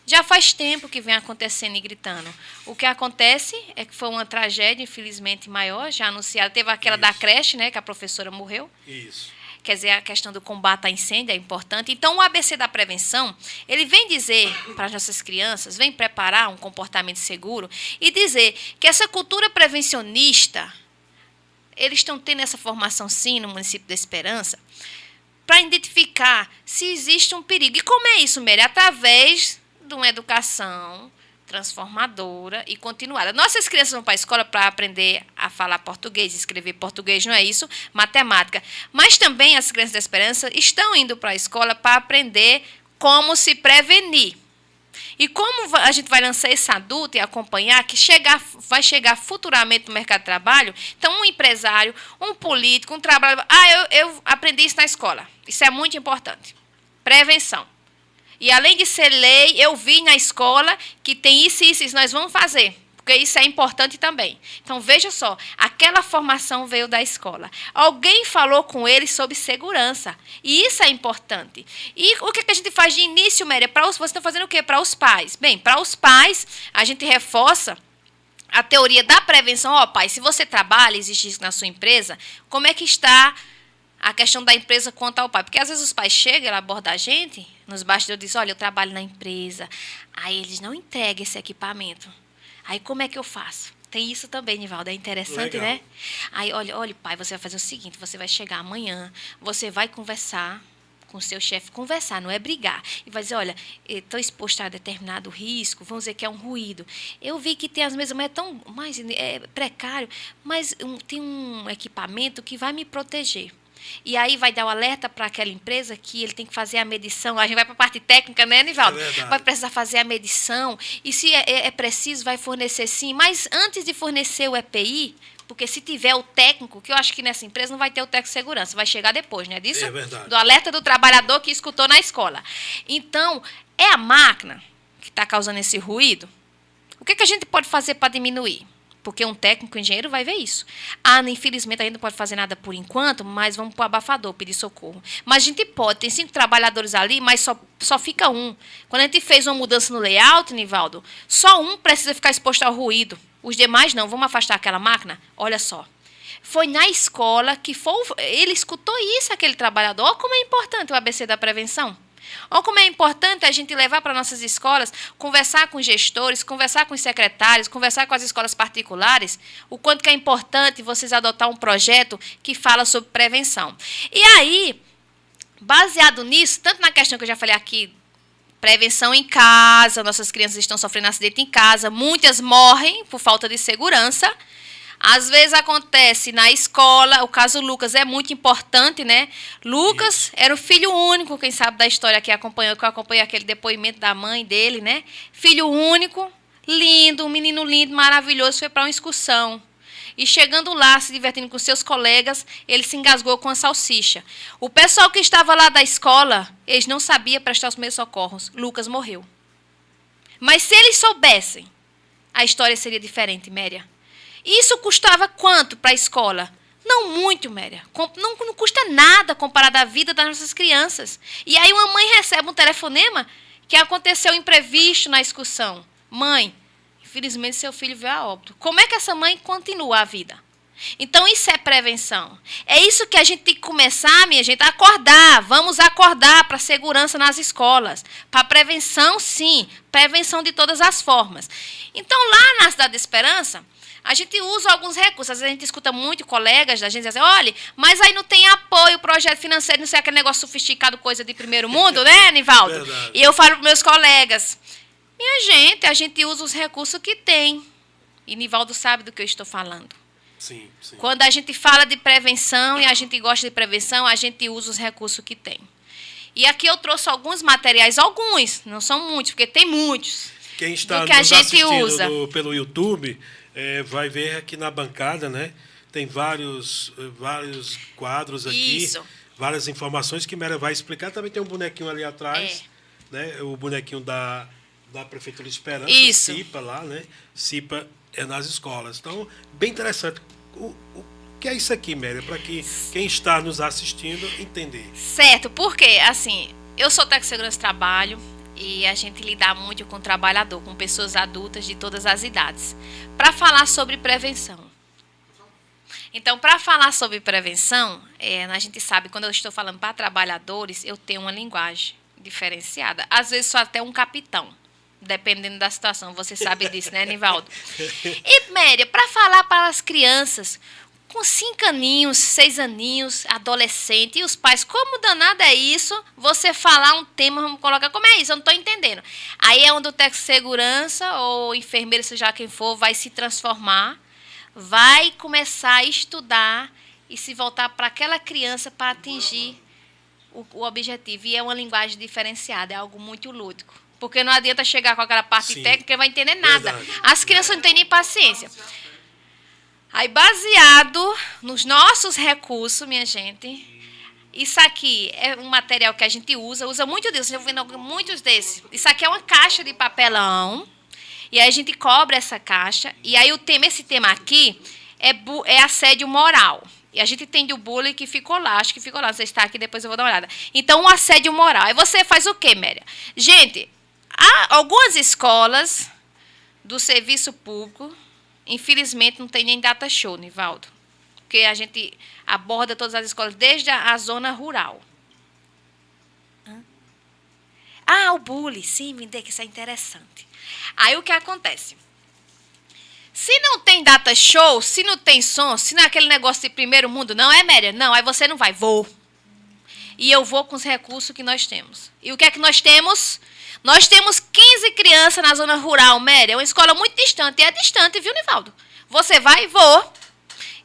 Já faz tempo que vem acontecendo e gritando. O que acontece é que foi uma tragédia, infelizmente, maior, já anunciada. Teve aquela da creche, né, que a professora morreu. Isso. Quer dizer, a questão do combate a incêndio é importante. Então, o ABC da prevenção, ele vem dizer para as nossas crianças, vem preparar um comportamento seguro e dizer que essa cultura prevencionista, eles estão tendo essa formação, sim, no município da Esperança, para identificar se existe um perigo. E como é isso, Mary? Através de uma educação transformadora e continuada. Nossas crianças vão para a escola para aprender a falar português, escrever português, não é isso? Matemática. Mas também as crianças da Esperança estão indo para a escola para aprender como se prevenir. E como a gente vai lançar esse adulto e acompanhar, que vai chegar futuramente no mercado de trabalho, então um empresário, um político, um trabalhador... eu aprendi isso na escola. Isso é muito importante. Prevenção. E além de ser lei, eu vi na escola que tem isso e isso nós vamos fazer. Porque isso é importante também. Então, veja só, aquela formação veio da escola. Alguém falou com ele sobre segurança. E isso é importante. E o que a gente faz de início, Méria? Você está fazendo o quê? Para os pais. Bem, para os pais, a gente reforça a teoria da prevenção. Ó, pai, se você trabalha, existe isso na sua empresa, como é que está a questão da empresa quanto ao pai? Porque às vezes os pais chegam, ela aborda a gente, nos bastidores, dizem, olha, eu trabalho na empresa. Aí eles não entregam esse equipamento. Aí, como é que eu faço? Tem isso também, Nivaldo, é interessante, legal, né? Aí, olha, pai, você vai fazer o seguinte, você vai chegar amanhã, você vai conversar com o seu chefe, conversar, não é brigar. E vai dizer, olha, estou exposto a determinado risco, vamos dizer que é um ruído. Eu vi que tem as mesmas, mas é tão mais precário, mas tem um equipamento que vai me proteger. E aí vai dar o alerta para aquela empresa que ele tem que fazer a medição. A gente vai para a parte técnica, né, Nivaldo? Vai precisar fazer a medição. E se é preciso, vai fornecer sim. Mas antes de fornecer o EPI, porque se tiver o técnico, que eu acho que nessa empresa não vai ter o técnico de segurança, vai chegar depois, né? Disso? É verdade. Do alerta do trabalhador que escutou na escola. Então, é a máquina que está causando esse ruído? O que a gente pode fazer para diminuir? Porque um técnico, engenheiro, vai ver isso. Infelizmente, a gente não pode fazer nada por enquanto, mas vamos para o abafador, pedir socorro. Mas a gente pode, tem 5 trabalhadores ali, mas só fica um. Quando a gente fez uma mudança no layout, Nivaldo, só um precisa ficar exposto ao ruído. Os demais não. Vamos afastar aquela máquina? Olha só. Foi na escola que ele escutou isso, aquele trabalhador. Olha como é importante o ABC da prevenção. Olha como é importante a gente levar para nossas escolas, conversar com gestores, conversar com os secretários, conversar com as escolas particulares, o quanto que é importante vocês adotar um projeto que fala sobre prevenção. E aí, baseado nisso, tanto na questão que eu já falei aqui, prevenção em casa, nossas crianças estão sofrendo acidente em casa, muitas morrem por falta de segurança. Às vezes acontece na escola, o caso Lucas é muito importante, né? Lucas era o filho único, quem sabe da história que eu acompanhei aquele depoimento da mãe dele, né? Filho único, lindo, um menino lindo, maravilhoso, foi para uma excursão. E chegando lá, se divertindo com seus colegas, ele se engasgou com a salsicha. O pessoal que estava lá da escola, eles não sabiam prestar os primeiros socorros. Lucas morreu. Mas se eles soubessem, a história seria diferente, Méria. Isso custava quanto para a escola? Não muito, Méria. Não custa nada comparado à vida das nossas crianças. E aí uma mãe recebe um telefonema que aconteceu um imprevisto na excursão. Mãe, infelizmente seu filho veio a óbito. Como é que essa mãe continua a vida? Então isso é prevenção. É isso que a gente tem que começar, minha gente, a acordar. Vamos acordar para a segurança nas escolas. Para a prevenção, sim. Prevenção de todas as formas. Então lá na Cidade da Esperança, a gente usa alguns recursos. Às vezes a gente escuta muito colegas da gente dizer, olha, mas aí não tem apoio, projeto financeiro, não sei aquele negócio sofisticado, coisa de primeiro mundo, né, Nivaldo? Verdade. E eu falo para meus colegas, minha gente, a gente usa os recursos que tem. E Nivaldo sabe do que eu estou falando. Sim, sim. Quando a gente fala de prevenção e a gente gosta de prevenção, a gente usa os recursos que tem. E aqui eu trouxe alguns materiais, alguns, não são muitos, porque tem muitos. Quem está do que a gente usa pelo YouTube... vai ver aqui na bancada, né? Tem vários quadros aqui, isso, várias informações que Méria vai explicar. Também tem um bonequinho ali atrás, né? O bonequinho da Prefeitura de Esperança, isso, CIPA lá, né? CIPA é nas escolas. Então, bem interessante. O que é isso aqui, Méria? Para que quem está nos assistindo entender. Certo, porque, assim, eu sou técnico de segurança de trabalho, e a gente lida muito com o trabalhador, com pessoas adultas de todas as idades, para falar sobre prevenção. Então, para falar sobre prevenção, a gente sabe, quando eu estou falando para trabalhadores, eu tenho uma linguagem diferenciada. Às vezes, sou até um capitão, dependendo da situação. Você sabe disso, né, Nivaldo? E, Méria, para falar para as crianças, com 5 aninhos, 6 aninhos, adolescente, e os pais, como danado é isso? Você falar um tema, vamos colocar, como é isso? Eu não estou entendendo. Aí é onde o técnico de segurança ou enfermeiro, seja quem for, vai se transformar, vai começar a estudar e se voltar para aquela criança para atingir o objetivo. E é uma linguagem diferenciada, é algo muito lúdico. Porque não adianta chegar com aquela parte Sim. técnica, ele vai entender nada. Verdade. As crianças não têm nem paciência. Aí, baseado nos nossos recursos, minha gente, isso aqui é um material que a gente usa muito disso, eu vendo muitos desses. Isso aqui é uma caixa de papelão, e aí a gente cobra essa caixa, e aí esse tema aqui é assédio moral. E a gente tem o bullying que ficou lá, acho que ficou lá, não sei se está aqui, depois eu vou dar uma olhada. Então, o assédio moral. Aí você faz o quê, Méria? Gente, há algumas escolas do serviço público, infelizmente, não tem nem data show, Nivaldo. Porque a gente aborda todas as escolas, desde a zona rural. O bullying, sim, me dê que isso é interessante. Aí o que acontece? Se não tem data show, se não tem som, se não é aquele negócio de primeiro mundo, não é, Méria? Não, aí você não vai. Vou. E eu vou com os recursos que nós temos. E o que é que nós temos? Nós temos 15 crianças na zona rural, Méria. É uma escola muito distante. E é distante, viu, Nivaldo? Você vai, vou.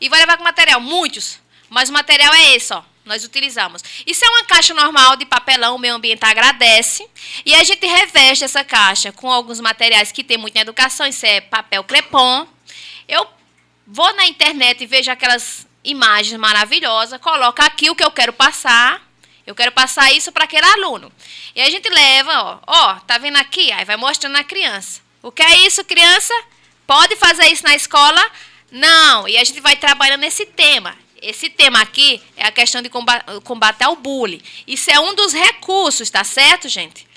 E vai levar com material. Muitos. Mas o material é esse, ó. Nós utilizamos. Isso é uma caixa normal de papelão, o meio ambiente agradece. E a gente reveste essa caixa com alguns materiais que tem muito na educação. Isso é papel crepom. Eu vou na internet e vejo aquelas imagens maravilhosas, coloco aqui o que eu quero passar. Eu quero passar isso para aquele aluno. E a gente leva, ó, tá vendo aqui? Aí vai mostrando na criança. O que é isso, criança? Pode fazer isso na escola? Não. E a gente vai trabalhando esse tema. Esse tema aqui é a questão de combater o bullying. Isso é um dos recursos, tá certo, gente?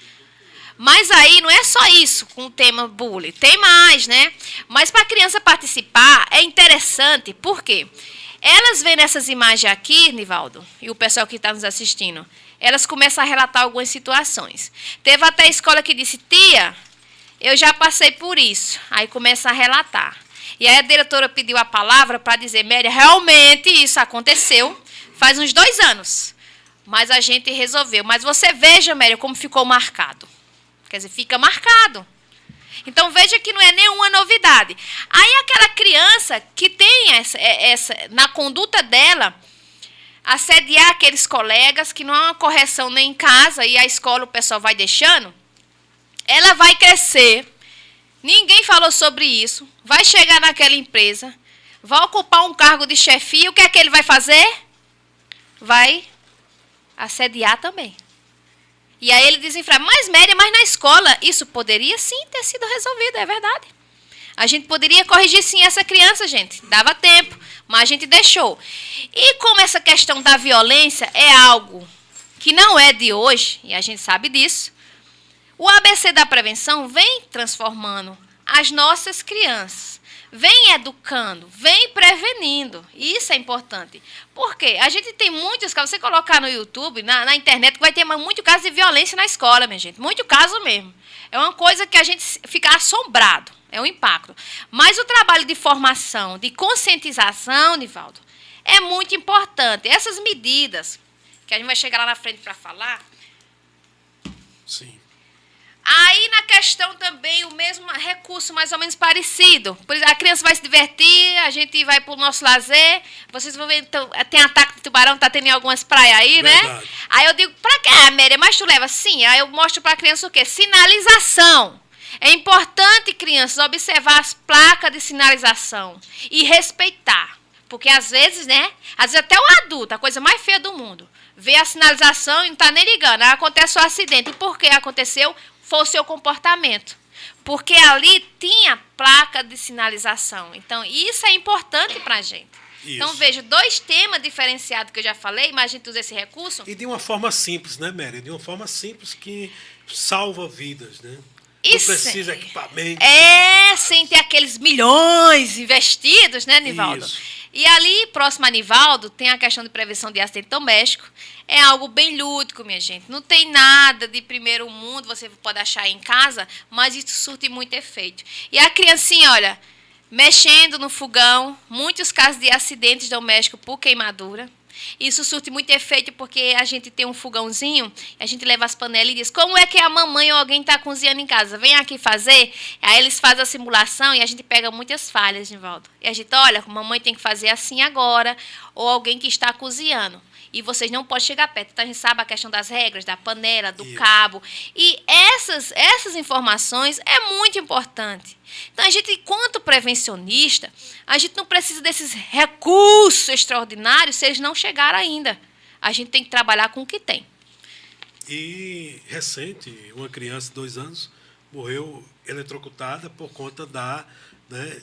Mas aí não é só isso com o tema bullying. Tem mais, né? Mas para a criança participar é interessante, por quê? Elas vendo essas imagens aqui, Nivaldo, e o pessoal que está nos assistindo, elas começam a relatar algumas situações. Teve até a escola que disse, tia, eu já passei por isso. Aí começa a relatar. E aí a diretora pediu a palavra para dizer, Méria, realmente isso aconteceu faz uns 2 anos. Mas a gente resolveu. Mas você veja, Méria, como ficou marcado. Quer dizer, fica marcado. Então, veja que não é nenhuma novidade. Aí aquela criança que tem essa na conduta dela, assediar aqueles colegas, que não há uma correção nem em casa, e a escola o pessoal vai deixando, ela vai crescer. Ninguém falou sobre isso. Vai chegar naquela empresa, vai ocupar um cargo de chefia. O que é que ele vai fazer? Vai assediar também. E aí ele desenfra, mas Méria, mas na escola isso poderia sim ter sido resolvido, é verdade. A gente poderia corrigir sim essa criança, gente. Dava tempo, mas a gente deixou. E como essa questão da violência é algo que não é de hoje, e a gente sabe disso, o ABC da prevenção vem transformando as nossas crianças, vem educando, vem prevenindo. E isso é importante. Por quê? A gente tem muitos casos, você colocar no YouTube, na internet, que vai ter muito caso de violência na escola, minha gente. Muito caso mesmo. É uma coisa que a gente fica assombrado. É um impacto. Mas o trabalho de formação, de conscientização, Nivaldo, é muito importante. Essas medidas, que a gente vai chegar lá na frente para falar. Sim. Aí, na questão também, o mesmo recurso mais ou menos parecido. Por exemplo, a criança vai se divertir, a gente vai para o nosso lazer. Vocês vão ver, então, tem ataque de tubarão, tá tendo em algumas praias aí, Verdade. né? Aí eu digo, para quê, Méria? Mas tu leva? Sim. Aí eu mostro para a criança o quê? Sinalização. É importante, crianças, observar as placas de sinalização e respeitar. Porque, às vezes, né? Às vezes até o adulto, a coisa mais feia do mundo, vê a sinalização e não está nem ligando. Aí acontece o acidente. E por que aconteceu? Foi o seu comportamento. Porque ali tinha placa de sinalização. Então, isso é importante para a gente. Isso. Então, veja, 2 temas diferenciados que eu já falei, mas a gente usa esse recurso. E de uma forma simples, né, Méria? De uma forma simples que salva vidas, né? Isso. Não precisa de equipamento. Sem ter aqueles milhões investidos, né, Nivaldo? Isso. E ali, próximo a Nivaldo, tem a questão de prevenção de acidente doméstico. É algo bem lúdico, minha gente. Não tem nada de primeiro mundo, você pode achar em casa, mas isso surte muito efeito. E a criancinha, olha, mexendo no fogão, muitos casos de acidentes domésticos por queimadura. Isso surte muito efeito porque a gente tem um fogãozinho, a gente leva as panelas e diz, como é que a mamãe ou alguém está cozinhando em casa? Vem aqui fazer. Aí eles fazem a simulação e a gente pega muitas falhas, Nivaldo. E a gente, olha, a mamãe tem que fazer assim agora, ou alguém que está cozinhando. e vocês não podem chegar perto. Então, a gente sabe a questão das regras, da panela, do Isso. cabo. E essas informações é muito importante. Então, a gente, enquanto prevencionista, a gente não precisa desses recursos extraordinários se eles não chegaram ainda. A gente tem que trabalhar com o que tem. E recente, uma criança de 2 anos morreu eletrocutada por conta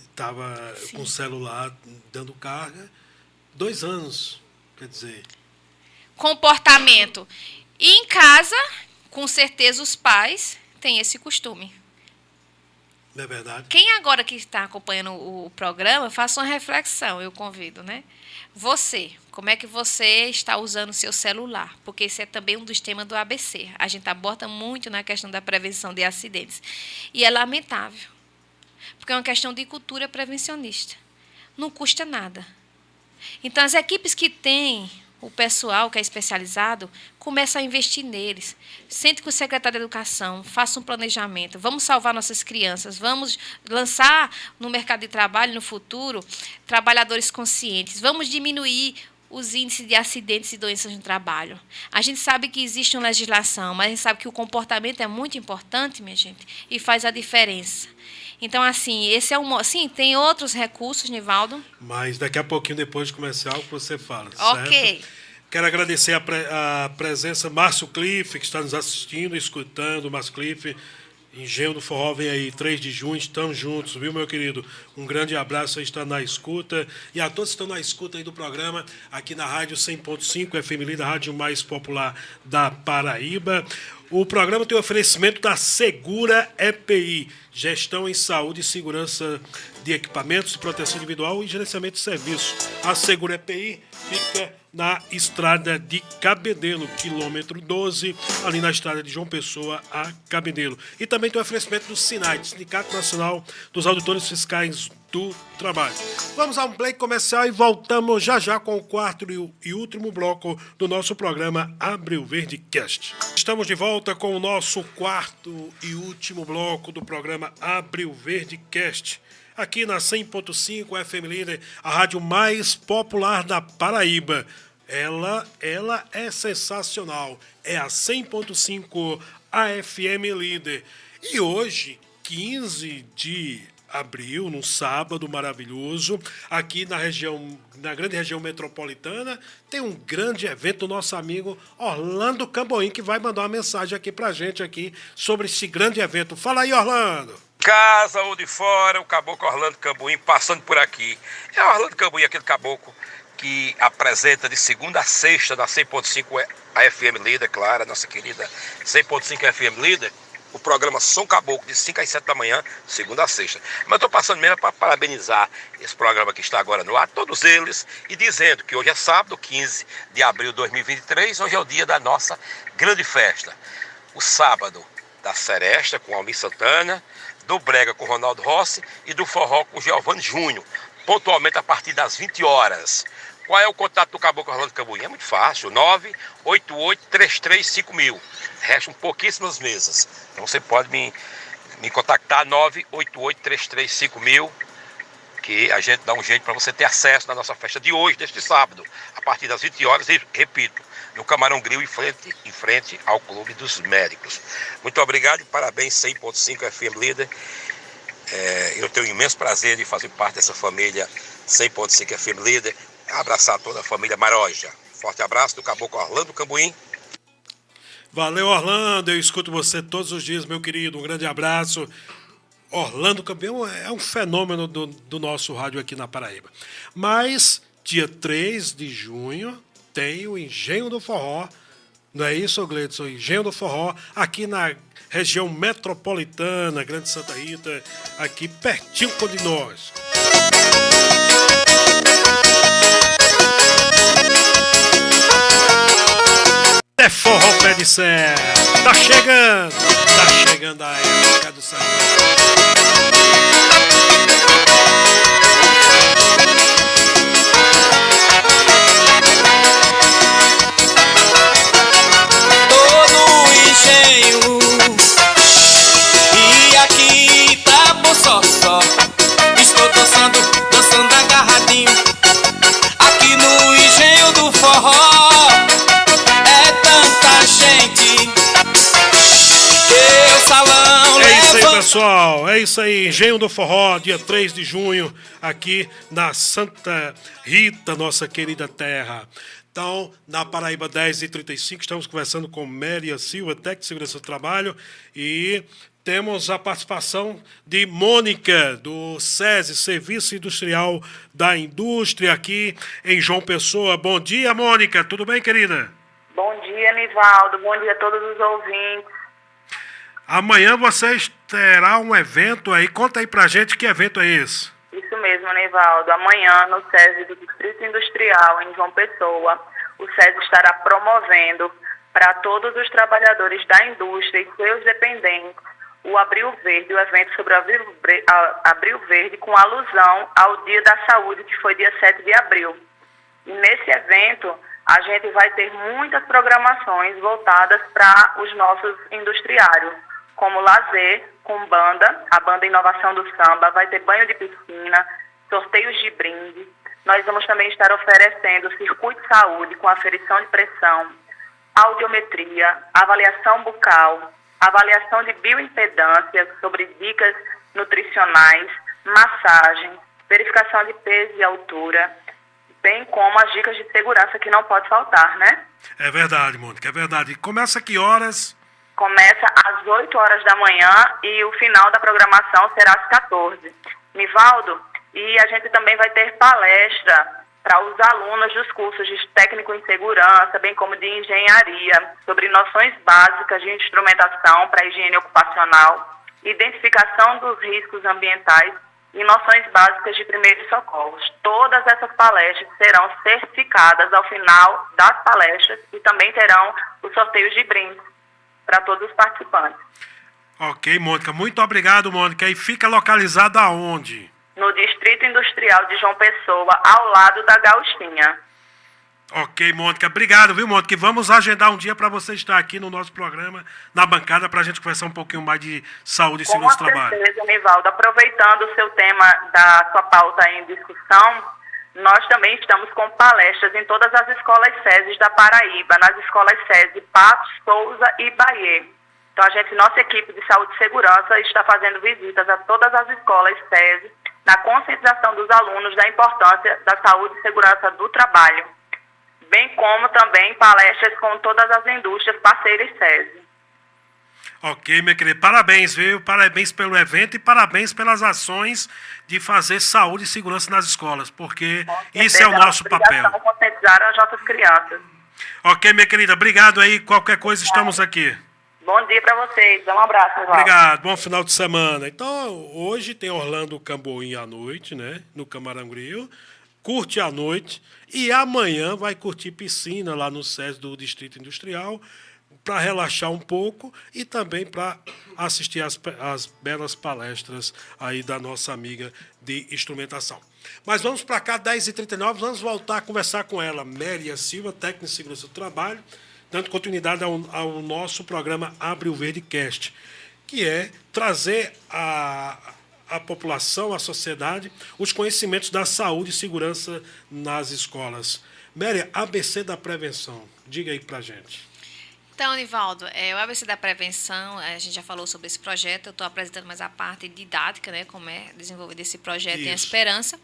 estava com o celular dando carga. 2 anos, quer dizer. Comportamento. E em casa, com certeza, os pais têm esse costume. Não é verdade? Quem agora que está acompanhando o programa, faça uma reflexão, eu convido, né? Você, como é que você está usando o seu celular? Porque esse é também um dos temas do ABC. A gente aborda muito na questão da prevenção de acidentes. E é lamentável, porque é uma questão de cultura prevencionista. Não custa nada. Então, as equipes que têm o pessoal que é especializado, começa a investir neles. Sente com o secretário de Educação, faça um planejamento. Vamos salvar nossas crianças, vamos lançar no mercado de trabalho, no futuro, trabalhadores conscientes. Vamos diminuir os índices de acidentes e doenças no trabalho. A gente sabe que existe uma legislação, mas a gente sabe que o comportamento é muito importante, minha gente, e faz a diferença. Então, assim, esse é um... Sim, tem outros recursos, Nivaldo. Mas daqui a pouquinho, depois do comercial, que você fala, Ok. certo? Quero agradecer a presença Márcio Cliff, que está nos assistindo, escutando. Márcio Cliff, Engenho do Forró vem aí, 3 de junho, estamos juntos, viu, meu querido? Um grande abraço aí, está na escuta. E a todos que estão na escuta aí do programa, aqui na Rádio 100.5, FM Líder, a rádio mais popular da Paraíba. O programa tem o oferecimento da Segura EPI, Gestão em Saúde e Segurança de Equipamentos de Proteção Individual e Gerenciamento de Serviços. A Segura EPI fica na estrada de Cabedelo, quilômetro 12, ali na estrada de João Pessoa a Cabedelo. E também tem o oferecimento do SINAI, Sindicato Nacional dos Auditores Fiscais do Trabalho. Vamos a um break comercial e voltamos já já com o quarto e último bloco do nosso programa Abre o Verde Cast. Estamos de volta com o nosso quarto e último bloco do programa Abre o Verde Cast. Aqui na 100.5 FM Líder, a rádio mais popular da Paraíba. Ela é sensacional. É a 100.5 AFM Líder. E hoje, 15 de abril, num sábado maravilhoso, aqui na grande região metropolitana, tem um grande evento do nosso amigo Orlando Camboim, que vai mandar uma mensagem aqui pra gente aqui sobre esse grande evento. Fala aí, Orlando! Casa ou de fora, o caboclo Orlando Camboim passando por aqui. É o Orlando Camboim, aquele caboclo que apresenta de segunda a sexta na 100.5 FM Líder, claro, a nossa querida 100.5 FM Líder, o programa Som Caboclo de 5 às 7 da manhã, segunda a sexta. Mas eu estou passando mesmo para parabenizar esse programa que está agora no ar, todos eles, e dizendo que hoje é sábado, 15 de abril de 2023, hoje é o dia da nossa grande festa. O sábado da Seresta com Almir Santana, do Brega com Ronaldo Rossi e do Forró com Giovanni Júnior, pontualmente a partir das 20 horas. Qual é o contato do Caboclo Orlando Camboim? É muito fácil, 988-335000. Restam pouquíssimas mesas. Então você pode me contactar, 988-335000, que a gente dá um jeito para você ter acesso na nossa festa de hoje, deste sábado, a partir das 20 horas, e repito, no Camarão Grill, em frente ao Clube dos Médicos. Muito obrigado e parabéns, 100.5 FM Líder. Eu tenho um imenso prazer de fazer parte dessa família 100.5 FM Líder. Abraçar toda a família Maroja. Forte abraço do Caboclo Orlando Camboim. Valeu, Orlando. Eu escuto você todos os dias, meu querido. Um grande abraço. Orlando Camboim é um fenômeno do nosso rádio aqui na Paraíba. Mas, dia 3 de junho, tem o Engenho do Forró. Não é isso, Gleidson? O Engenho do Forró, aqui na região metropolitana, Grande Santa Rita, aqui pertinho de nós. É forró pé de serra. Tá chegando a época do serrão. Todo engenho e aqui tá bom só. Estou dançando agarradinho aqui no Engenho do Forró. pessoal, é isso aí. Engenho do Forró, dia 3 de junho, aqui na Santa Rita, nossa querida terra. Então, na Paraíba 10h35, estamos conversando com Méria Silva, técnica de segurança do trabalho, e temos a participação de Mônica, do SESI, Serviço Industrial da Indústria, aqui em João Pessoa. Bom dia, Mônica. Tudo bem, querida? Bom dia, Nivaldo. Bom dia a todos os ouvintes. Amanhã vocês terão um evento aí. Conta aí pra gente que evento é esse. Isso mesmo, Nivaldo. Amanhã, no SESI do Distrito Industrial, em João Pessoa, o SESI estará promovendo para todos os trabalhadores da indústria e seus dependentes o Abril Verde, o evento sobre Abril Verde, com alusão ao Dia da Saúde, que foi dia 7 de abril. E nesse evento, a gente vai ter muitas programações voltadas para os nossos industriários, como lazer, com banda, a banda Inovação do Samba, vai ter banho de piscina, sorteios de brinde. Nós vamos também estar oferecendo circuito de saúde com aferição de pressão, audiometria, avaliação bucal, avaliação de bioimpedância sobre dicas nutricionais, massagem, verificação de peso e altura, bem como as dicas de segurança que não pode faltar, né? É verdade, Mônica, é verdade. E começa a que horas? Começa às 8 horas da manhã e o final da programação será às 14. Nivaldo, e a gente também vai ter palestra para os alunos dos cursos de técnico em segurança, bem como de engenharia, sobre noções básicas de instrumentação para a higiene ocupacional, identificação dos riscos ambientais e noções básicas de primeiros socorros. Todas essas palestras serão certificadas ao final das palestras e também terão os sorteios de brindes para todos os participantes. Ok, Mônica. Muito obrigado, Mônica. E fica localizado aonde? No Distrito Industrial de João Pessoa, ao lado da Gaustinha. Ok, Mônica. Obrigado, viu, Mônica? E vamos agendar um dia para você estar aqui no nosso programa, na bancada, para a gente conversar um pouquinho mais de saúde e segurança do trabalho. Com certeza, Nivaldo. Aproveitando o seu tema da sua pauta em discussão, nós também estamos com palestras em todas as escolas SESI da Paraíba, nas escolas SESI Patos, Souza e Bahia. Então, nossa equipe de saúde e segurança está fazendo visitas a todas as escolas SESI, na conscientização dos alunos da importância da saúde e segurança do trabalho, bem como também palestras com todas as indústrias parceiras SESI. Ok, minha querida. Parabéns, viu? Parabéns pelo evento e parabéns pelas ações de fazer saúde e segurança nas escolas, porque isso é o nosso papel. Conscientizar as nossas crianças. Ok, minha querida. Obrigado aí. Qualquer coisa, estamos aqui. Bom dia para vocês. Um abraço, Nivaldo. Obrigado. Bom final de semana. Então, hoje tem Orlando Camboim à noite, né? No Camarão-Gril. Curte à noite. E amanhã vai curtir piscina lá no SESI do Distrito Industrial, para relaxar um pouco e também para assistir as belas palestras aí da nossa amiga de instrumentação. Mas vamos para cá, 10h39, vamos voltar a conversar com ela, Méria Silva, técnica de segurança do trabalho, dando continuidade ao nosso programa Abril Verde Cast, que é trazer à população, à sociedade, os conhecimentos da saúde e segurança nas escolas. Méria, ABC da prevenção, diga aí para gente. Então, Nivaldo, o ABC da prevenção, a gente já falou sobre esse projeto, eu estou apresentando mais a parte didática, né, como é desenvolvido esse projeto em Esperança.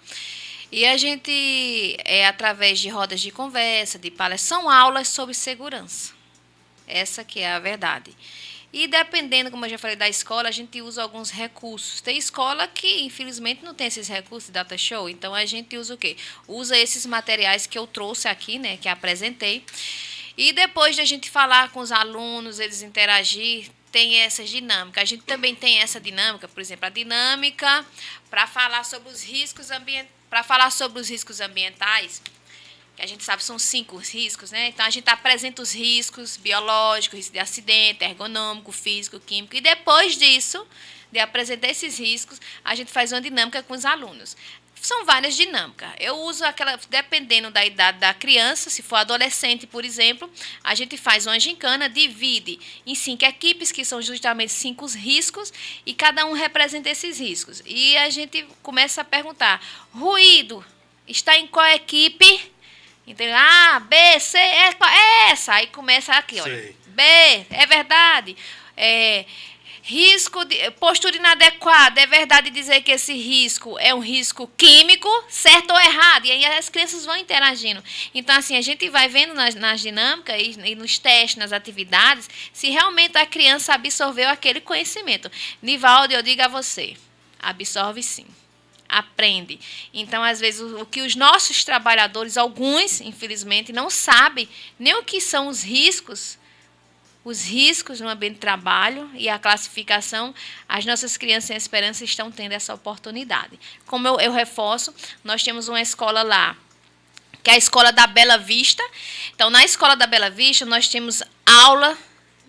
E a gente, através de rodas de conversa, de palestras, são aulas sobre segurança. Essa que é a verdade. E dependendo, como eu já falei, da escola, a gente usa alguns recursos. Tem escola que, infelizmente, não tem esses recursos de data show, então a gente usa o quê? Usa esses materiais que eu trouxe aqui, né, que apresentei. E depois de a gente falar com os alunos, eles interagir, tem essas dinâmicas. A gente também tem essa dinâmica, por exemplo, a dinâmica para falar sobre os riscos ambientais, que a gente sabe são 5 riscos, né? Então a gente apresenta os riscos biológicos, risco de acidente, ergonômico, físico, químico, e depois disso, de apresentar esses riscos, a gente faz uma dinâmica com os alunos. São várias dinâmicas. Eu uso aquela, dependendo da idade da criança, se for adolescente, por exemplo, a gente faz uma gincana, divide em 5 equipes, que são justamente 5 riscos, e cada um representa esses riscos. E a gente começa a perguntar, ruído está em qual equipe? Então, A, B, C, é essa. Aí começa aqui, olha. B, é verdade. Risco de postura inadequada. É verdade dizer que esse risco é um risco químico, certo ou errado? E aí as crianças vão interagindo. Então, assim, a gente vai vendo nas dinâmicas e nos testes, nas atividades, se realmente a criança absorveu aquele conhecimento. Nivaldo, eu digo a você, absorve sim. Aprende. Então, às vezes, o que os nossos trabalhadores, alguns, infelizmente, não sabem nem o que são os riscos no ambiente de trabalho e a classificação, as nossas crianças em esperança estão tendo essa oportunidade. Como eu reforço, nós temos uma escola lá, que é a Escola da Bela Vista. Então, na Escola da Bela Vista, nós temos aula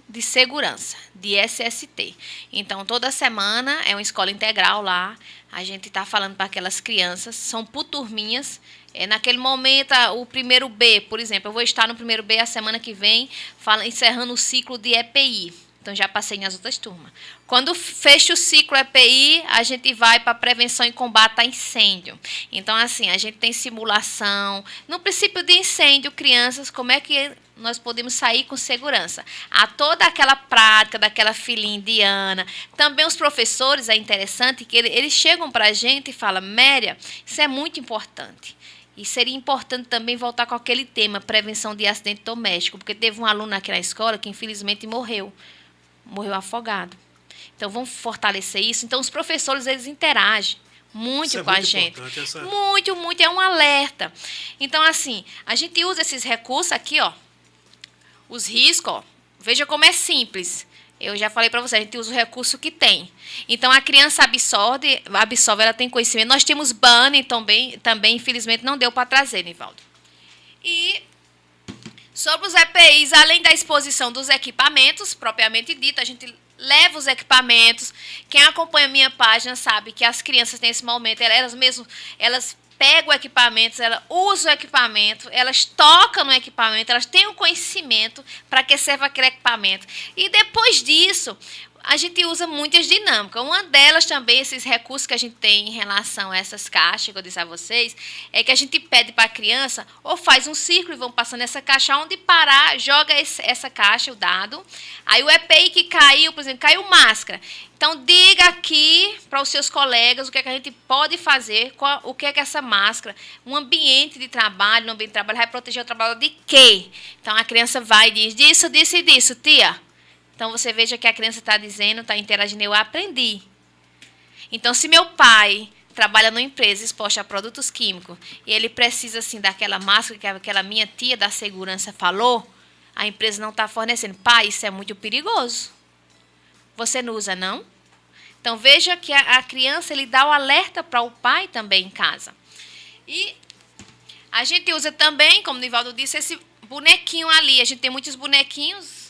de segurança, de SST. Então, toda semana é uma escola integral lá. A gente está falando para aquelas crianças, são por turminhas. Naquele momento, o primeiro B, por exemplo, eu vou estar no primeiro B a semana que vem, encerrando o ciclo de EPI. Então, já passei nas outras turmas. Quando fecha o ciclo EPI, a gente vai para prevenção e combate a incêndio. Então, assim, a gente tem simulação. No princípio de incêndio, crianças, como é que nós podemos sair com segurança? Há toda aquela prática daquela filinha indiana. Também os professores, é interessante que eles chegam para a gente e falam, Méria, isso é muito importante. E seria importante também voltar com aquele tema, prevenção de acidente doméstico, porque teve um aluno aqui na escola que infelizmente morreu afogado. Então, vamos fortalecer isso. Então, os professores, eles interagem muito com a gente. Muito, é um alerta. Então, assim, a gente usa esses recursos aqui, ó, os riscos, ó, veja como é simples. Eu já falei para você, a gente usa o recurso que tem. Então, a criança absorve, ela tem conhecimento. Nós temos banner também, infelizmente, não deu para trazer, Nivaldo. E sobre os EPIs, além da exposição dos equipamentos, propriamente dito, a gente leva os equipamentos. Quem acompanha a minha página sabe que as crianças, nesse momento, elas pegam o equipamento, elas usam o equipamento, elas tocam no equipamento, elas têm o conhecimento para que serve aquele equipamento. E depois disso, a gente usa muitas dinâmicas. Uma delas também, esses recursos que a gente tem em relação a essas caixas, que eu disse a vocês, é que a gente pede para a criança, ou faz um círculo e vão passando essa caixa, onde parar, joga essa caixa, o dado. Aí o EPI que caiu, por exemplo, caiu máscara. Então, diga aqui para os seus colegas o que é que a gente pode fazer, o que é que essa máscara, um ambiente de trabalho, no ambiente de trabalho, vai proteger o trabalho de quê? Então, a criança vai e diz disso, disso e disso, tia. Então, você veja que a criança está dizendo, está interagindo, eu aprendi. Então, se meu pai trabalha numa empresa exposta a produtos químicos e ele precisa, assim, daquela máscara que aquela minha tia da segurança falou, a empresa não está fornecendo. Pai, isso é muito perigoso. Você não usa, não? Então, veja que a criança, ele dá o alerta para o pai também em casa. E a gente usa também, como o Nivaldo disse, esse bonequinho ali. A gente tem muitos bonequinhos.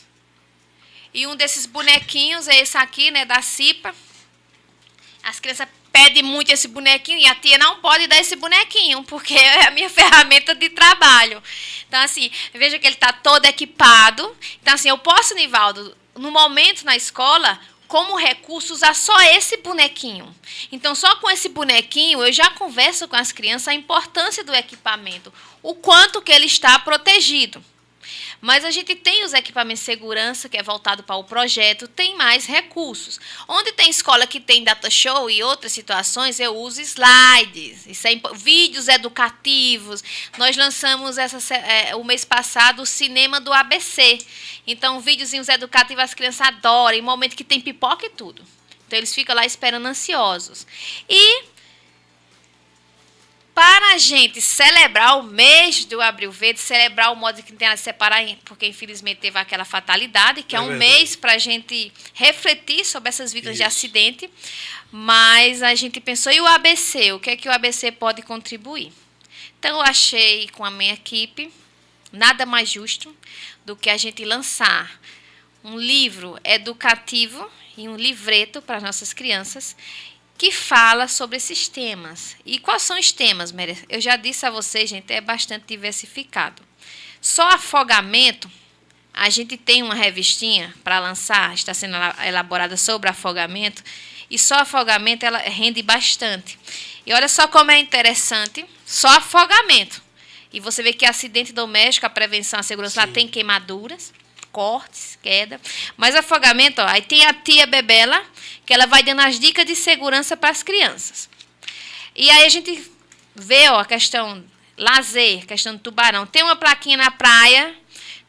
E um desses bonequinhos é esse aqui, né, da CIPA. As crianças pedem muito esse bonequinho e a tia não pode dar esse bonequinho, porque é a minha ferramenta de trabalho. Então, assim, veja que ele está todo equipado. Então, assim, eu posso, Nivaldo, no momento na escola, como recurso, usar só esse bonequinho. Então, só com esse bonequinho, eu já converso com as crianças a importância do equipamento, o quanto que ele está protegido. Mas a gente tem os equipamentos de segurança, que é voltado para o projeto, tem mais recursos. Onde tem escola que tem data show e outras situações, eu uso slides, vídeos educativos. Nós lançamos o mês passado o cinema do ABC. Então, videozinhos educativos as crianças adoram, em momento que tem pipoca e tudo. Então, eles ficam lá esperando ansiosos. E para a gente celebrar o mês do Abril Verde, celebrar o modo que tem a separar, porque infelizmente teve aquela fatalidade, que é um mês para a gente refletir sobre essas vítimas de acidente, mas a gente pensou, e o ABC? O que é que o ABC pode contribuir? Então, eu achei com a minha equipe nada mais justo do que a gente lançar um livro educativo e um livreto para as nossas crianças, que fala sobre esses temas. E quais são os temas, Méria? Eu já disse a vocês, gente, é bastante diversificado. Só afogamento, a gente tem uma revistinha para lançar, está sendo elaborada sobre afogamento, e só afogamento ela rende bastante. E olha só como é interessante, só afogamento. E você vê que acidente doméstico, a prevenção, a segurança, lá tem queimaduras, cortes, queda. Mas afogamento, ó, aí tem a tia Bebela, que ela vai dando as dicas de segurança para as crianças. E aí a gente vê, ó, a questão lazer, questão do tubarão. Tem uma plaquinha na praia,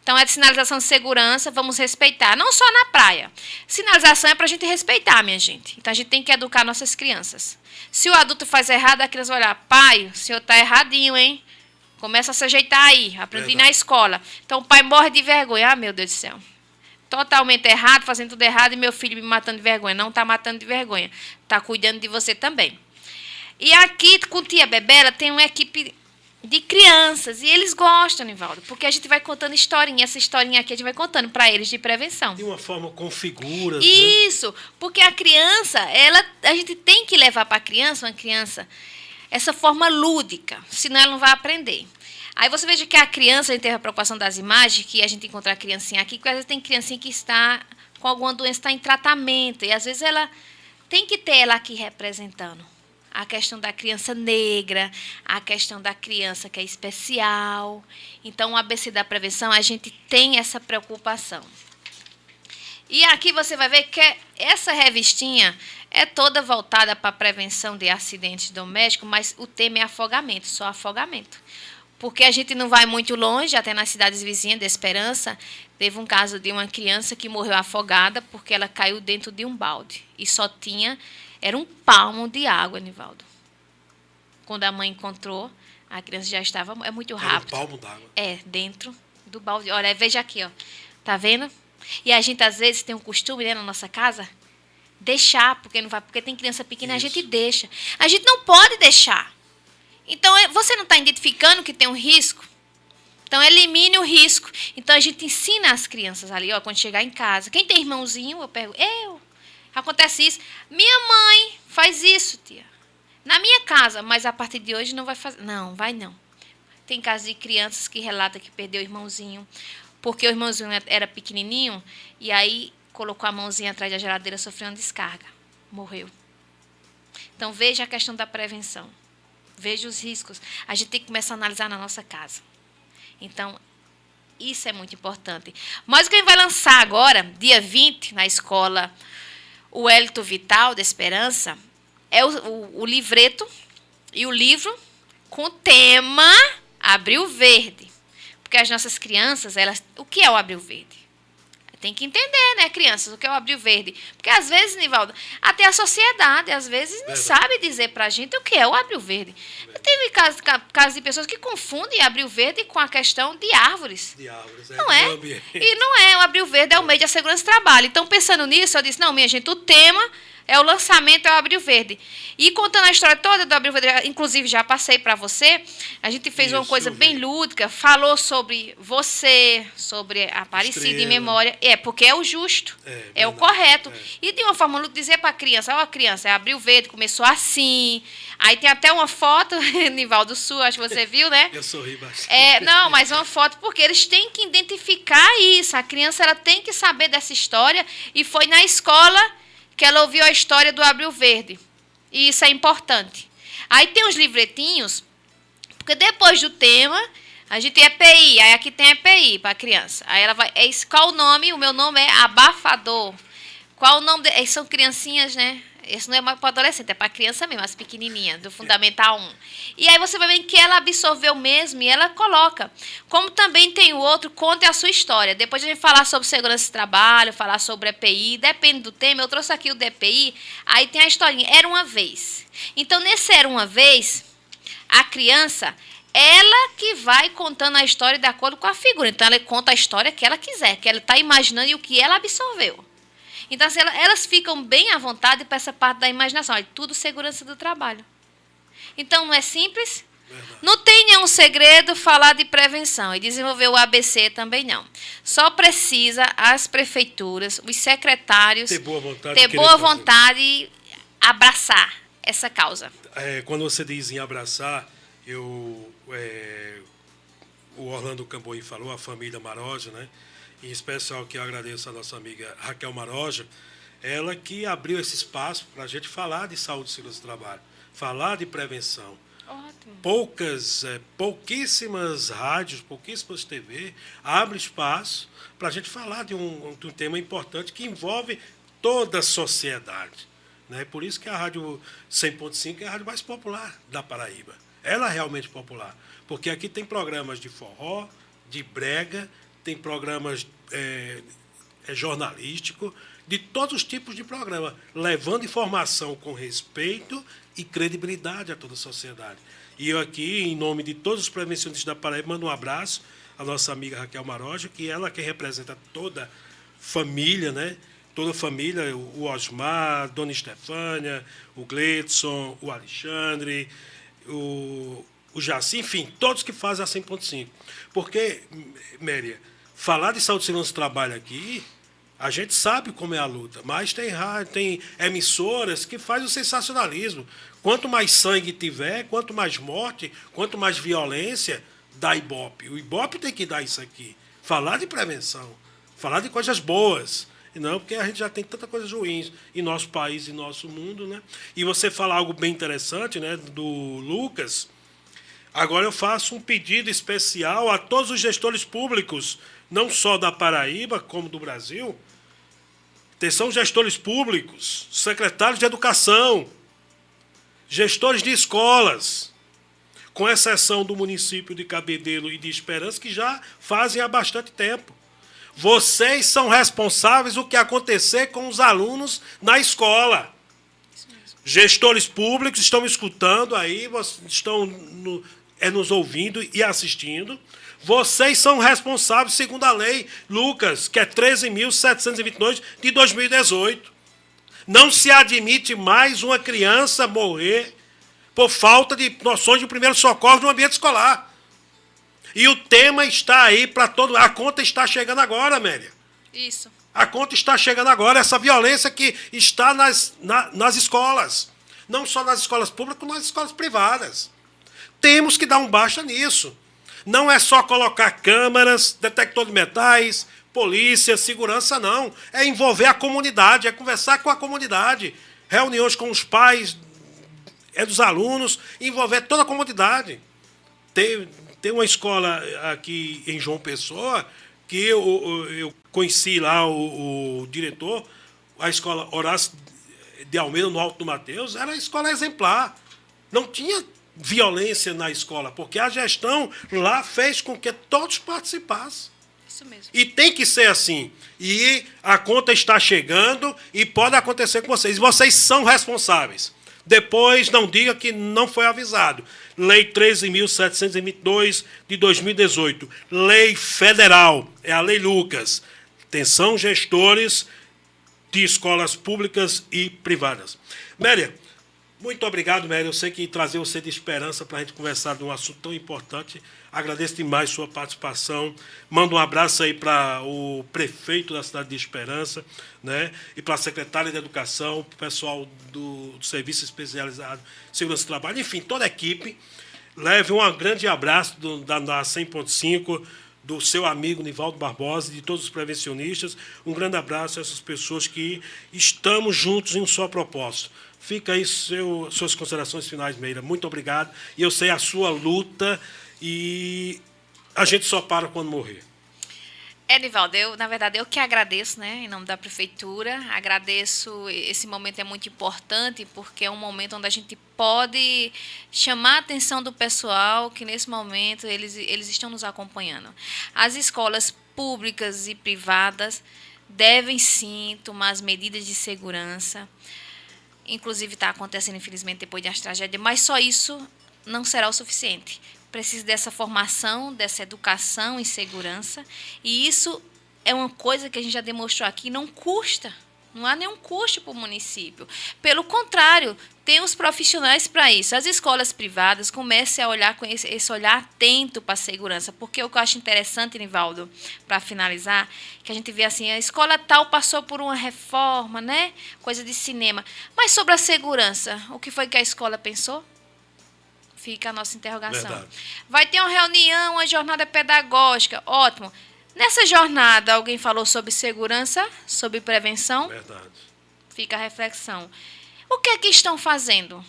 então é de sinalização de segurança, vamos respeitar. Não só na praia. Sinalização é para a gente respeitar, minha gente. Então a gente tem que educar nossas crianças. Se o adulto faz errado, a criança vai olhar, pai, o senhor está erradinho, hein? Começa a se ajeitar aí, aprendi na escola. Então o pai morre de vergonha. Ah, meu Deus do céu. Totalmente errado, fazendo tudo errado, e meu filho me matando de vergonha. Não está matando de vergonha. Está cuidando de você também. E aqui, com tia Bebela, tem uma equipe de crianças. E eles gostam, Nivaldo, porque a gente vai contando historinha. Essa historinha aqui a gente vai contando para eles de prevenção. De uma forma com figuras, Isso, né? Porque a criança, a gente tem que levar para a criança, uma criança, essa forma lúdica, senão ela não vai aprender. Aí você veja que a criança, a gente teve a preocupação das imagens, que a gente encontra a criancinha aqui, porque às vezes tem criancinha que está com alguma doença, está em tratamento, e às vezes ela tem que ter ela aqui representando. A questão da criança negra, a questão da criança que é especial. Então, o ABC da prevenção, a gente tem essa preocupação. E aqui você vai ver que essa revistinha é toda voltada para a prevenção de acidentes domésticos, mas o tema é afogamento, só afogamento. Porque a gente não vai muito longe, até nas cidades vizinhas de Esperança, teve um caso de uma criança que morreu afogada porque ela caiu dentro de um balde. E só tinha... Era um palmo de água, Nivaldo. Quando a mãe encontrou, a criança já estava... É muito rápido. Era um palmo d'água. É, dentro do balde. Olha, veja aqui, ó. Tá vendo? E a gente, às vezes, tem um costume, né, na nossa casa, deixar, porque não vai, porque tem criança pequena, Isso. a gente deixa. A gente não pode deixar. Então, você não está identificando que tem um risco? Então, elimine o risco. Então, a gente ensina as crianças ali, ó, quando chegar em casa. Quem tem irmãozinho, eu pergunto, acontece isso. Minha mãe faz isso, tia. Na minha casa, mas a partir de hoje não vai fazer. Não, vai não. Tem casos de crianças que relatam que perdeu o irmãozinho, porque o irmãozinho era pequenininho, e aí colocou a mãozinha atrás da geladeira, sofreu uma descarga. Morreu. Então, veja a questão da prevenção. Veja os riscos. A gente tem que começar a analisar na nossa casa. Então, isso é muito importante. Mas o que a gente vai lançar agora, dia 20, na escola o Hélito Vital, da Esperança, é o livreto e o livro com o tema Abril Verde. Porque as nossas crianças, o que é o Abril Verde? Tem que entender, né, crianças, o que é o Abril Verde. Porque, às vezes, Nivaldo, até a sociedade, às vezes, não sabe dizer para a gente o que é o Abril Verde. Teve casos de pessoas que confundem Abril Verde com a questão de árvores. De árvores, não é? E não é. O Abril Verde é o mês da segurança do trabalho. Então, pensando nisso, eu disse, não, minha gente, o tema é o lançamento, é o Abril Verde. E contando a história toda do Abril Verde, inclusive já passei para você, a gente fez uma coisa bem lúdica, falou sobre você, sobre a Aparecida em memória. Porque é o justo, é o correto. E de uma forma lúdica, dizer para a criança, ó, criança, é Abril Verde, começou assim. Aí tem até uma foto, Nivaldo Sul, acho que você viu, né? Eu sorri bastante. Não, mas uma foto, porque eles têm que identificar isso. A criança ela tem que saber dessa história. E foi na escola que ela ouviu a história do Abril Verde. E isso é importante. Aí tem os livretinhos, porque depois do tema, a gente tem EPI. Aí aqui tem EPI para a criança. Aí ela vai... qual o nome? O meu nome é Abafador. Qual o nome? São criancinhas, né? Esse não é mais para adolescente, é para criança mesmo, as pequenininhas, do Fundamental 1. E aí você vai ver que ela absorveu mesmo e ela coloca. Como também tem o outro, conte a sua história. Depois a gente falar sobre segurança de trabalho, falar sobre EPI, depende do tema. Eu trouxe aqui o DPI, aí tem a historinha. Era uma vez. Então, nesse Era uma vez, a criança, ela que vai contando a história de acordo com a figura. Então, ela conta a história que ela quiser, que ela está imaginando e o que ela absorveu. Então, assim, elas ficam bem à vontade para essa parte da imaginação. Olha, tudo segurança do trabalho. Então, não é simples? Verdade. Não tem nenhum segredo falar de prevenção. E desenvolver o ABC também não. Só precisa as prefeituras, os secretários... Ter boa vontade. Ter boa vontade e abraçar essa causa. Quando você diz em abraçar, o Orlando Camboim falou, a família Maroja, né? Em especial que eu agradeço a nossa amiga Raquel Maroja, ela que abriu esse espaço para a gente falar de saúde e segurança do trabalho, falar de prevenção. Ótimo. Pouquíssimas rádios, pouquíssimas TV abrem espaço para a gente falar de um tema importante que envolve toda a sociedade. Né? Por isso que a Rádio 100.5 é a rádio mais popular da Paraíba. Ela é realmente popular, porque aqui tem programas de forró, de brega, tem programas jornalísticos, de todos os tipos de programa, levando informação com respeito e credibilidade a toda a sociedade. E eu aqui, em nome de todos os prevencionistas da Paraíba, mando um abraço à nossa amiga Raquel Maroja, que ela que representa toda a família, né? Toda a família, o Osmar, a Dona Estefânia, o Gleidson, o Alexandre, o Jaci, enfim, todos que fazem a 100.5. Porque, Méria, falar de saúde e segurança do trabalho aqui, a gente sabe como é a luta, mas tem emissoras que fazem o sensacionalismo. Quanto mais sangue tiver, quanto mais morte, quanto mais violência, dá Ibope. O Ibope tem que dar isso aqui. Falar de prevenção, falar de coisas boas. Não, porque a gente já tem tanta coisa ruins em nosso país e nosso mundo, né? E você fala algo bem interessante, né, do Lucas. Agora eu faço um pedido especial a todos os gestores públicos, não só da Paraíba, como do Brasil. São gestores públicos, secretários de educação, gestores de escolas, com exceção do município de Cabedelo e de Esperança, que já fazem há bastante tempo. Vocês são responsáveis do que acontecer com os alunos na escola. Gestores públicos estão me escutando aí, estão nos ouvindo e assistindo. Vocês são responsáveis, segundo a lei, Lucas, que é 13.722 de 2018. Não se admite mais uma criança morrer por falta de noções de primeiro socorro no ambiente escolar. E o tema está aí para todo... A conta está chegando agora, Amélia. Isso. A conta está chegando agora, essa violência que está nas escolas. Não só nas escolas públicas, como nas escolas privadas. Temos que dar um basta nisso. Não é só colocar câmeras, detector de metais, polícia, segurança, não. É envolver a comunidade, é conversar com a comunidade. Reuniões com os pais, dos alunos, envolver toda a comunidade. Tem uma escola aqui em João Pessoa que eu conheci lá o diretor, a escola Horácio de Almeida, no Alto do Mateus, era a escola exemplar. Não tinha violência na escola, porque a gestão lá fez com que todos participassem. Isso mesmo. E tem que ser assim. E a conta está chegando e pode acontecer com vocês. E vocês são responsáveis. Depois não diga que não foi avisado. Lei 13.722 de 2018. Lei federal. É a Lei Lucas. Atenção, gestores de escolas públicas e privadas. Méria, muito obrigado, Méria. Eu sei que trazer você de esperança para a gente conversar de um assunto tão importante. Agradeço demais sua participação. Mando um abraço aí para o prefeito da cidade de Esperança, né? E para a secretária de Educação, para o pessoal do Serviço Especializado de Segurança do Trabalho, enfim, toda a equipe. Leve um grande abraço da 100.5, do seu amigo Nivaldo Barbosa e de todos os prevencionistas. Um grande abraço a essas pessoas que estamos juntos em um só propósito. Fica aí suas considerações finais, Meira. Muito obrigado. E eu sei a sua luta e a gente só para quando morrer. Nivaldo, na verdade, eu que agradeço, né, em nome da Prefeitura. Agradeço, esse momento é muito importante, porque é um momento onde a gente pode chamar a atenção do pessoal, que nesse momento eles estão nos acompanhando. As escolas públicas e privadas devem, sim, tomar as medidas de segurança. Inclusive, está acontecendo, infelizmente, depois das tragédias, mas só isso não será o suficiente. Precisa dessa formação, dessa educação em segurança, e isso é uma coisa que a gente já demonstrou aqui, não custa, não há nenhum custo para o município. Pelo contrário, tem os profissionais para isso. As escolas privadas comecem a olhar com esse olhar atento para a segurança, porque o que eu acho interessante, Nivaldo, para finalizar, que a gente vê assim, a escola tal passou por uma reforma, né? Coisa de cinema. Mas sobre a segurança, o que foi que a escola pensou? Fica a nossa interrogação. Verdade. Vai ter uma reunião, uma jornada pedagógica. Ótimo. Nessa jornada, alguém falou sobre segurança, sobre prevenção? Verdade. Fica a reflexão. O que é que estão fazendo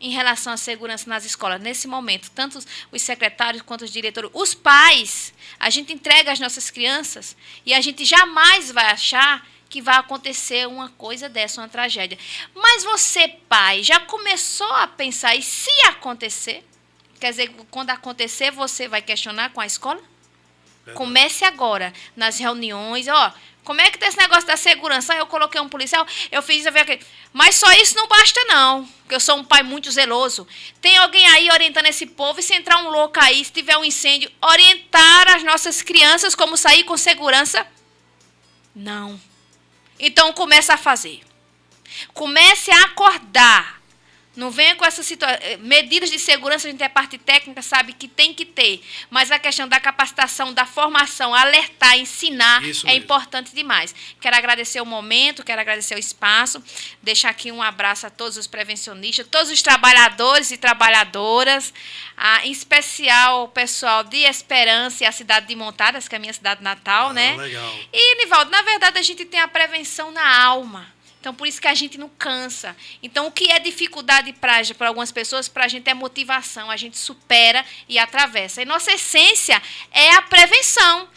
em relação à segurança nas escolas, nesse momento, tanto os secretários quanto os diretores, os pais, a gente entrega as nossas crianças e a gente jamais vai achar que vai acontecer uma coisa dessa, uma tragédia. Mas você, pai, já começou a pensar, e se acontecer? Quer dizer, quando acontecer, você vai questionar com a escola? Verdade. Comece agora, nas reuniões, como é que tem esse negócio da segurança? Eu coloquei um policial, eu fiz isso, eu vi aquilo. Mas só isso não basta, não. Porque eu sou um pai muito zeloso. Tem alguém aí orientando esse povo, e se entrar um louco aí, se tiver um incêndio, orientar as nossas crianças como sair com segurança? Não. Então, comece a fazer. Comece a acordar. Não venha com essa situação. Medidas de segurança, a gente é parte técnica, sabe que tem que ter. Mas a questão da capacitação, da formação, alertar, ensinar, é importante demais. Quero agradecer o momento, quero agradecer o espaço. Deixar aqui um abraço a todos os prevencionistas, todos os trabalhadores e trabalhadoras, em especial o pessoal de Esperança e a cidade de Montadas, que é a minha cidade natal, né? Legal. E, Nivaldo, na verdade, a gente tem a prevenção na alma. Então, por isso que a gente não cansa. Então, o que é dificuldade para algumas pessoas, para a gente é motivação. A gente supera e atravessa. E nossa essência é a prevenção.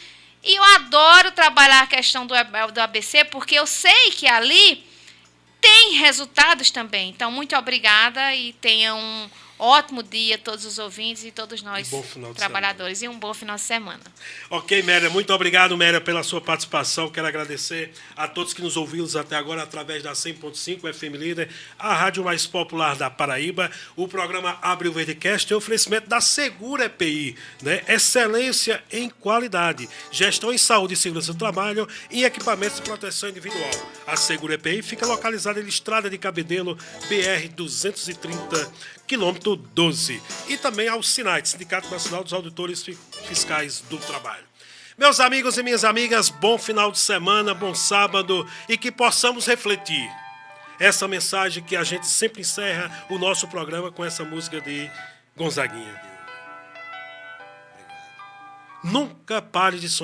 E eu adoro trabalhar a questão do ABC, porque eu sei que ali tem resultados também. Então, muito obrigada e tenham um ótimo dia todos os ouvintes e todos nós trabalhadores. E um bom final de semana. Ok, Méria. Muito obrigado, Méria, pela sua participação. Quero agradecer a todos que nos ouviram até agora através da 100.5 FM Líder, a rádio mais popular da Paraíba. O programa Abre o Verdecast tem oferecimento da Segura EPI, né? Excelência em qualidade, gestão em saúde e segurança do trabalho e equipamentos de proteção individual. A Segura EPI fica localizada em Estrada de Cabedelo, BR 230, quilômetro 12. E também ao SINAI, Sindicato Nacional dos Auditores Fiscais do Trabalho. Meus amigos e minhas amigas, bom final de semana, bom sábado e que possamos refletir. Essa mensagem que a gente sempre encerra o nosso programa com essa música de Gonzaguinha. Nunca pare de sonhar.